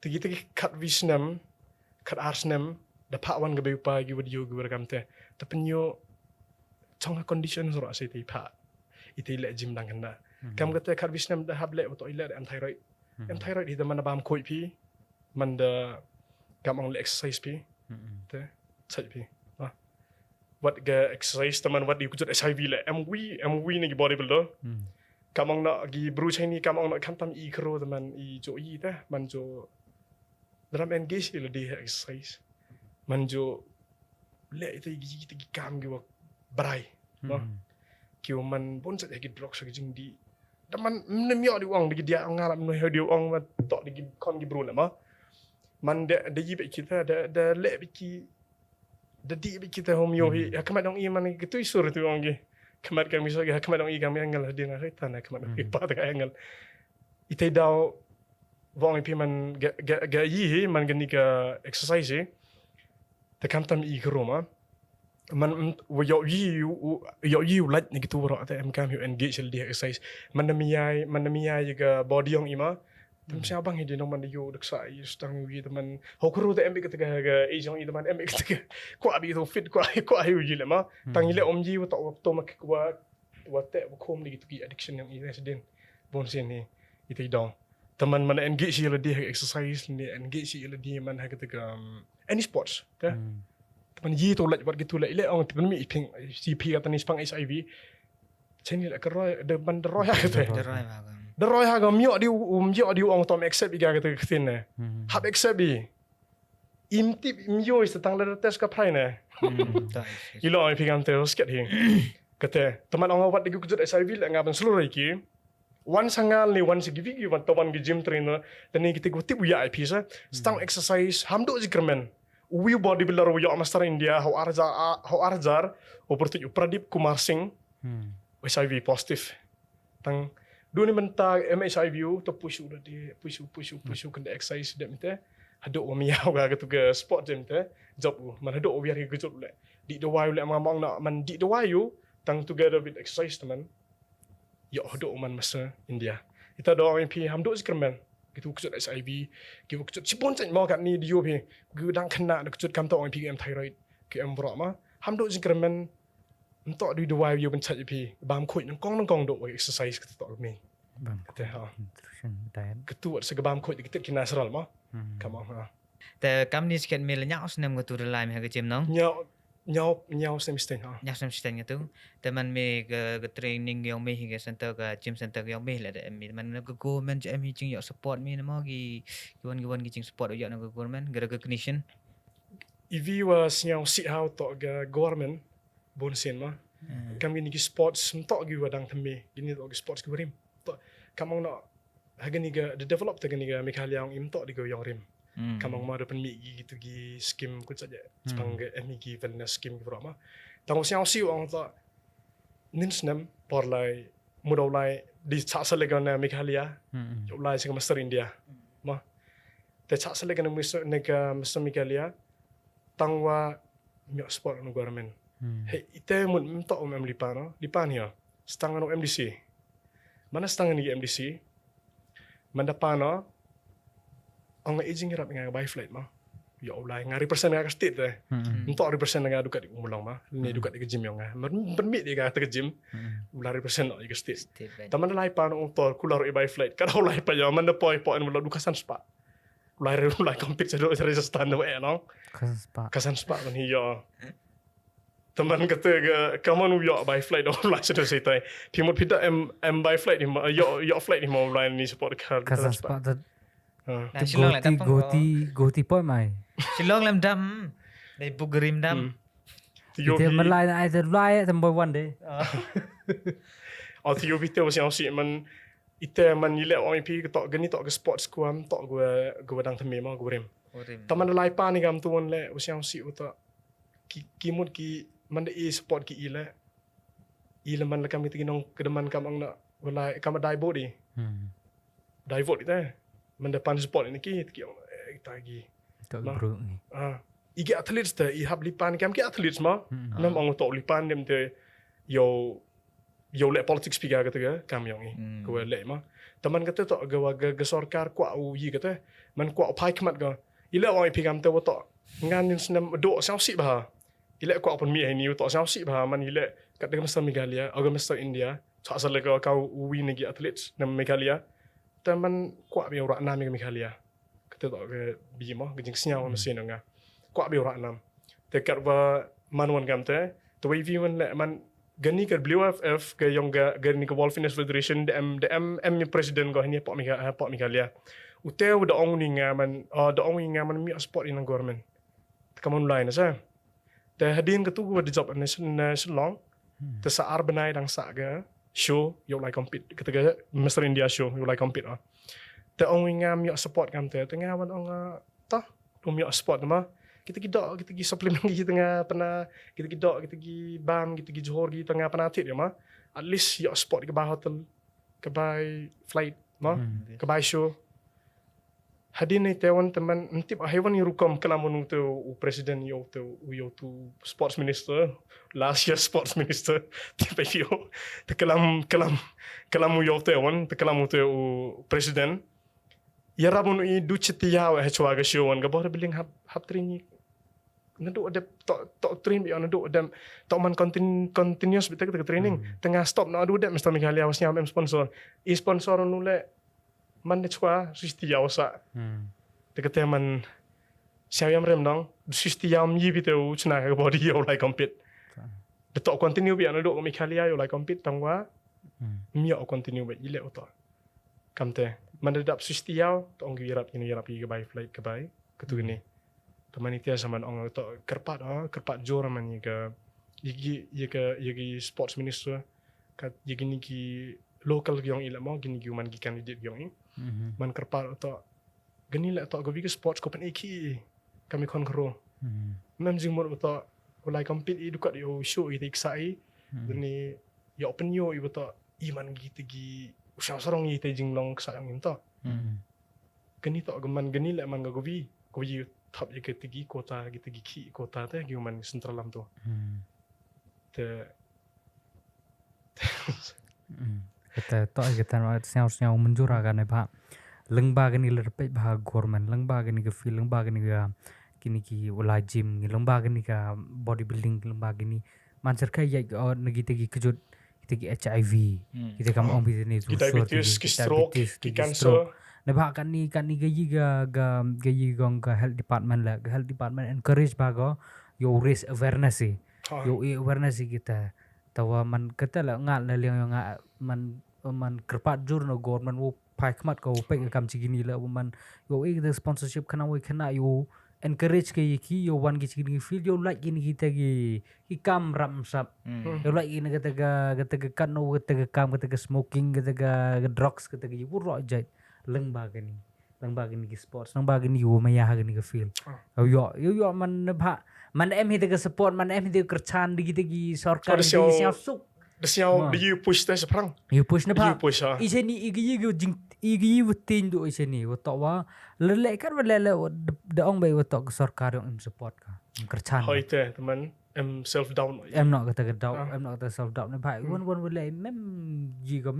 Tigi kat Visnam kat Arsenal da pa wan ga bi pa gi video gi rekam te. Tapi yo chong condition so ra se ti pa. Ite le gym dang kena. Kam kata kat Visnam da hab le to ile dem thyroid. Em thyroid di mana bam koi pi man da gamang le exercise pi te sai pi what ga exercise teman what di kujut HIV le em we ni bodybuilder gamang na gi bru chaini gamang na kam tam i kro teman i jo i ta man jo dalam engage ile di exercise man jo le itu gi kam gi wak brai ki man bon sa gi drug sa gi di Teman mnemio di uang di dia ngarap no di uang tok di kon gi brun ma man de yi be kita de le be ki de di be kita hom yo hi kamat dong i man gitu isur tu uang gi kamat kami so gi kamat dong i kami angal di na tan kamat dong i pa ta angal ite dau wong pi man ga yi man gani ka exercise te kam tam i kroma man yo yi like ni gitu ro ta em kam engage di exercise man namiyai juga body yang ima tem sia bang di no man yo dak sai stang wi teman hokru ta em ke ga e jong i teman em ke ko abi to fit ko ayu ji lema tang ile om ji to mak wa te kom di gitu addiction yang i resident bon sen ni itu dong teman man engage di exercise ni engage di man ha ketika any sports ta man yi to lek wat gitu le ile ong temen mi ping CP atani spang HIV chen le keroi de ban roi ha te de roi ha ga mio di ong tom accept iga gitu tin ne hab accept bi im tip mio is tang le test ka phai ne ilo ai ping am te sket hi Kata teman orang awat digu kejut SIV lek ngaban seluruh iki. Wan sangal ni wan segi vigi wan tawan gi gym trainer dan ni kita gutip ya IP sa stang exercise hamdo zikrmen. Uwi bodybuilder yo master India how arjar oportu Pradip Kumar Singh SIV positif. Tang dua ni mentag MHIV to push udah di push kena exercise dak minta. Hadok wamiau ga gitu ke sport gym te job man hadok biar ke job le. Di dewai le mamang nak man di dewayu tang together with exercise teman. Ya hadok man masa India. Kita doang MP hamdok zikrmen. Gitu kejut SIV, gitu kejut sipon cek mau kat ni dia pi. Gitu dang kena kejut kam tau MP thyroid. Ke berak mah hamdok zikrmen. Entok di dewai you pencet pi. Bam kuit nang kong dok exercise kita tok ni. Bang. Kata ha. Nutrition diet. Ketua segebam kuit kita kena seral mah. Kamu ha. តែកម្មនេះស្គិតមានលញ៉ោស្នឹមក៏ទូរឡៃមហកជិមណង Nyau semester ha. ញ៉ាស្នឹមស្ទែងទៅតែมันមេក៏ training យ៉ាងមេហិក center ក៏ gym center យ៉ាងមេលតែมันក៏ government ចមជិងយក support មានមកគីគួនគីជិង support យកនៅ government ក៏ recognition EV was nyau sit how to ga government bonsen mah. Kami ni sports entok gi wadang theme. Gini to sports gi rim. To kamang nak hagani ga the develop tagani ga Mikhail yang imtok di go yang rim. Kamang ma depan mi gitu gi skim ku saja. Sepang ga mi gi wellness skim gi berapa. Tang siang siu ang ta nin snam por lai mudau lai di cha selegan Mikhalia. Yo lai sing master India. Ma. Te cha selegan master Mikhalia. Tangwa mi sport no government. Hey, ite mun minta lipan no. Lipan ya. Setang no MDC. Mana setang ni MDC? Mana no? Ang aging hirap nga by flight ma. Ya Allah, ngari persen nga state eh. Minta represent nga dukat di umulang ma. Ni dukat di gym yang nga. Permit di ga gym. Ulari persen no di state. Taman lai pa no to kular by flight. Kada lai pa ya man poi mula dukasan spa. Ulai compete sa resistan no no. Kasan spa man hiyo. Teman kata kamu yo by flight online sudah saya tay. Timur pida by flight ni yo flight ni mau online ni support car. Kasan spa tu. Shillong lah Goti poi mai. Shillong lam dam dai bugerim dam Kita melai na ai lai tambah one day. Oh tiyo bite was yang si man ite man ile OMP ketok gani tok ke sports kuam tok gua dang theme ma gua rem. Taman lai pa ni gam tuon le was yang si uta kimut ki man de support ki ile man la kami tinong kedeman kamang na wala kama dai body dai vote ite man depan support ni ki kita gi Tak bro ni. Igi athletes te I hab lipan kam ki athletes ma nam ang to lipan dem te yo le politics piga kata ga kam yang ni ko le ma taman kata to ga sarkar kwa u yi kata man kwa pai kmat ga ile oi pigam te wo to ngan nin snam do sao si ba ile kwa pun mi ni to sao si ba man ile kat dengan Mr. Meghalaya atau Mr. India cha asal le kau win ni athletes nam Meghalaya taman kwa bi ora nam ni Meghalaya kata to ga bi mo ga jing siaw mesin nga kwa bi ora nam te kat ba manwan gam te to wi vi man le man gani kat BWF ke yang ga ni ke World Fitness Federation DM president go ni pak Meghalaya uteu da ong ni ngaman da ong ni ngaman mi sport in government kaman lain sa te hadin ke tu di job national long te sa arbanai dang sa ga show yo like compete ketika Mr. India show yo like compete te ong ni ngam mi support kam te ngaman ong ta mi sport ma kita gi supplement gi tengah pernah kita gi bam kita gi johor gi tengah penatit ya ma at least yo sport ke bah hotel ke by flight ma ke by show hadin ni tewan teman ntip hewan ni rukam kelamun tu presiden yo tu sports minister last year sports minister tiba yo te kelam yo tewan te kelam tu presiden ya rabun I du cetia wa hechwa ga show wan ga bor biling hab trini nado ada tok train bi nado ada tok man continuous bitek ke training tengah stop no adu ada Mr. Meghalaya was nyam sponsor sponsor nu le man de chwa susti yawsa te kete man siam rem dong susti yam yi bi te u chna ga body yo like compete de tok continue bi nado Meghalaya yo like compete tangwa mi yo continue bi ile oto kamte man de dap susti yaw to ong girap gi by flight ke by ke tu ni teman itu sama ong to kerpat jor man ni ke yagi sports minister kat yagi ni ki local gyong ila mo gini man gi candidate gyong i man kerpal to gani la to govi ke sports kopen iki kami kon kro mem jing mo to ulai compete i dukat yo show i tiksai dani yo open yo i to iman gi tigi usang sarong i te jing long sayang im to gani to gaman gani la man govi govi thap ye ke tigi kota gi tigi ki kota te gi man central lam to te Kata to kita seharusnya menjurakan pak lengba gani lerpet bah government lengba gani ke feel lengba gani ke kini ki wala gym lengba gani ka bodybuilding lengba gani mancer kai ya negi tegi kejut tegi HIV kita kam ong bisini tu diabetes ki stroke ki cancer ne bah kan ni gayi gayi gong ka health department la health department encourage bago yo raise awareness yo awareness kita tawa man kata la ngat la liang nga man kerpat jur no government wo pai khmat ko pe kam chigini la man yo the sponsorship kana wo kana yo encourage ke ki yo wan ki chigini feel yo like ini kita ki kam ram sap yo like ini kata kan no kata kam kata smoking kata drugs kata yo ro jai lengba gani ki sports lengba gani yo maya gani ke feel yo man bha man em hita ke support man em hita kerchan digi sarkar di siap suk desiau di push te seprang you push ne di pa push ha iseni igi jing igi wutin do iseni watawa lele kan lele de ong bai watok sarkar yang support ka kerchan hoi te teman em self down em nak kata doubt em nak kata self doubt ne bai won wala mem ji ga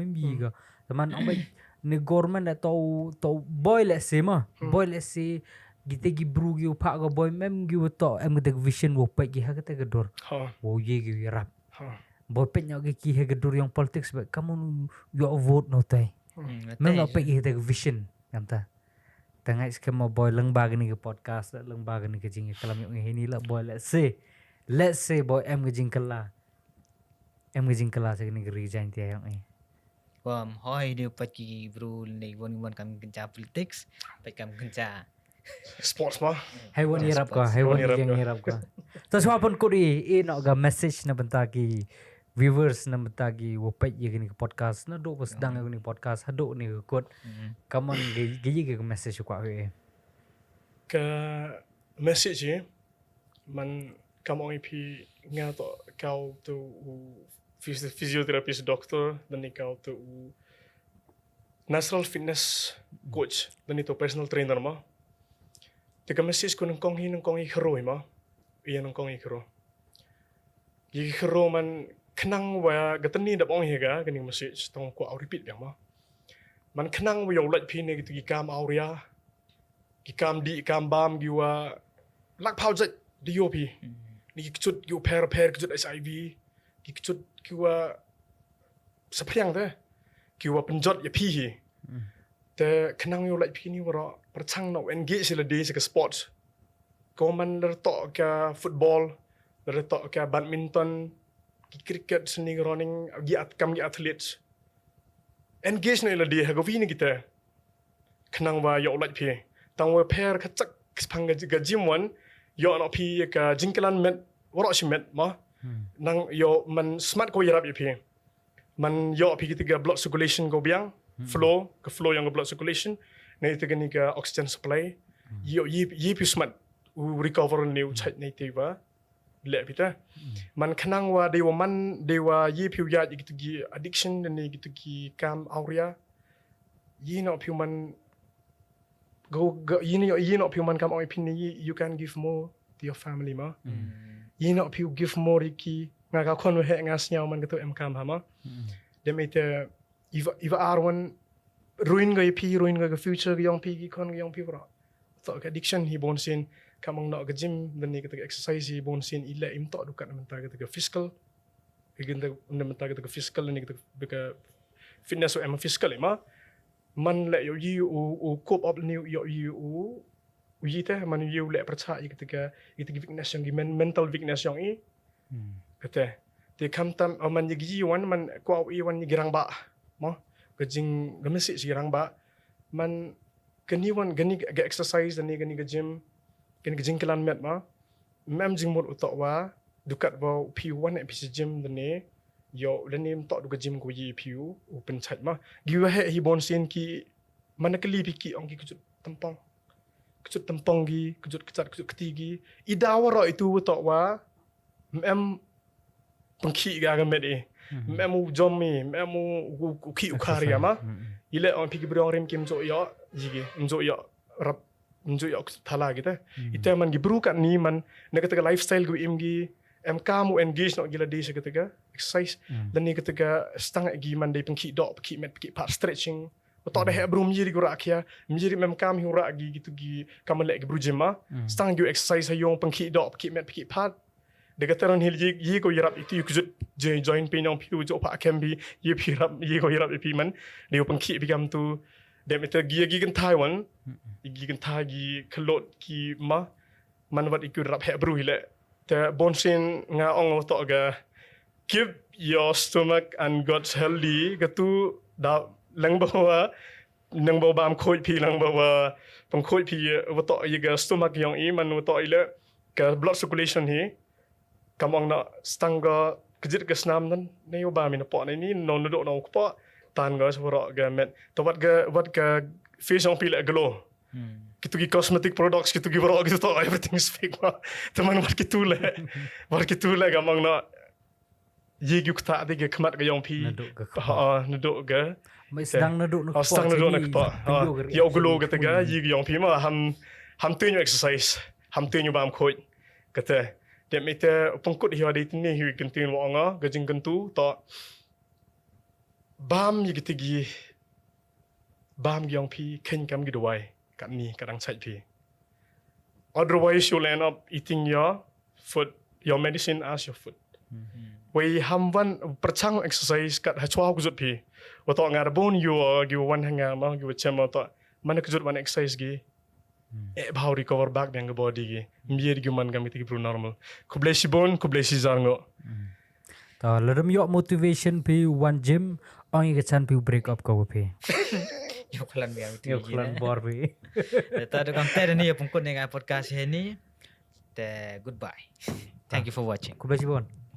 teman ong bai ne government atau boy let's say kita gi bru gi pak go boy mem gi watok em kata vision wo pai gi ha kata gedor ha wo ye gi rap ha boy pai nyok gi ki he gedor yang politics ba kamu yo vote no tai mem nak pai gi vision kata tengah skema boy lengba gini ke podcast lengba gini ke jing kalam yung ini lah boy let's say boy em ke jing kala sa gini ke resign tiya yung hoi dia pagi bro nei won kam kenca politics pai kam kenca sports ma haiwan hirap ko yang hirap ko tas wapon ko di ino ga message na bentagi viewers na bentagi wopai ye gini ke podcast na do pas dang gini podcast hado ni kot kamon gayi ke message ko ke ke message je man kamu ip nga to kau tu physiotherapist doctor dan kau tu natural fitness coach dan itu personal trainer ma teka message ko nang kong hi hero ma iya nang kong hi hero yi hero man kenang wa gatani dap ong hi ga kani message tong ko repeat yang ma man kenang wa yo laj pi ne gitu gi kam auria gi kam di kam bam gi wa lak phau jat di yo pi ni chut gi pair chut HIV gi chut gi wa sapriang te gi wa penjot ya pi hi te kenang yo laj pi ni wa perchang no engage la de se sports ko man der to ka football der to ka badminton ki cricket seni running gi athletes engage na ila de ha go vi ni kita kenang wa yo laj pi tang wa pair ka chak phang ga gym one yo no pi ka jingkalan met waro si met ma nang yo man smart ko yarap pi man yo pi kita blood circulation go biang flow yang blood circulation na ito gani ka oxygen supply yo yi pi smart recover new chait na ito ba le pita man kanang wa dewa man dewa yi pi ya gitu gi addiction ni gitu gi kam auria yi no pi man go yi no pi man kam oi pi ni you can give more to your family ma yi no pi give more ki nga ka kon he nga snyao man gitu em kam ha ma dem ite iva arwan ruin ga future ga young pi ki kon ga young pi bra to ka addiction hi bon sin kamang no ga gym dan ni ka exercise hi bon sin ila im to dukat menta ka physical igin da menta ka physical ni ka fitness o em physical ma man le yo yi o cope up ni yo yi te man yo le percha ketika weakness yang mental weakness yang i kata te kam tam man yi wan man ko i wan girang ba ma gajing gamesi girang ba man gani ga exercise dan gani ga gym gani ga jingkalan met ma mem jing mot utok wa dukat bau piu wan episode gym dene yo lene tok duka gym ko yi piu open chat ma giwa he hi bon sen ki mana kali piki ong ki kejut tempong gi kejut kecat kejut ketigi idawara itu tok wa em pengki ga gamet memu jomi memu uki ukari ma ile on piki brong rem kim zo yo jigi nzo yo rap nzo yo thala gitu itu man gibru kan ni man negatif lifestyle gu imgi em kamu engage no gila di seketika exercise dan ni ketika setengah gi man dai pengki dok pengki met pengki part stretching tok dah bro menjadi gura akhia menjadi mem kam hura gi gitu gi kam lek bro jema setengah gi exercise hayong pengki dok pengki met pengki part de kataran hil yi ko yarap itu kujut join pin yang piu jo pa kembi yi pirap yi ko yarap pi man de pengki bigam tu de meter gi kan Taiwan gi kan ta gi kelot ki ma man wat ikut rap he bro hile the bonsin nga ong to ga keep your stomach and gut healthy gatu da lang bawa nang bawa bam khoi pi lang bawa pang khoi pi wa to yi ga stomach yang i man to ile ka blood circulation hi kamong na stanga kejit ke snam nan ne yo ba mi na po ni no do no po tan ga soro ga met to wat ga face on pil glow kitu gi cosmetic products kitu gi bro gitu to everything is fake ma teman wat kitu le kamong na yi gi kta de ga kmat ga yong pi naduk ga Mai sedang naduk nak stang naduk nak po yo glow ga ga yi gi yong pi ma ham tu exercise ham tu bam khoi kata dia mete pengkut hiwa di tini hiwi kentin wa anga gajing kentu to bam yi gitigi bam gyong pi ken kam gi dawai kat ni kadang side pi otherwise you end up eating your food your medicine as your food we hamwan perchang exercise kat hachwa kujut pi wa to ngar bon you gi wan hanga ma gi chema to mana kujut man exercise gi how recover back dengan body gi mier gi man kami tigi normal kublesi bon kublesi zarngo ta lerem yo motivation pi one gym ong ke chan pi break up ko pi yo klan biang tu yo klan bor pi ta de konten ni pungkut dengan podcast ini te goodbye thank you for watching ku besi bon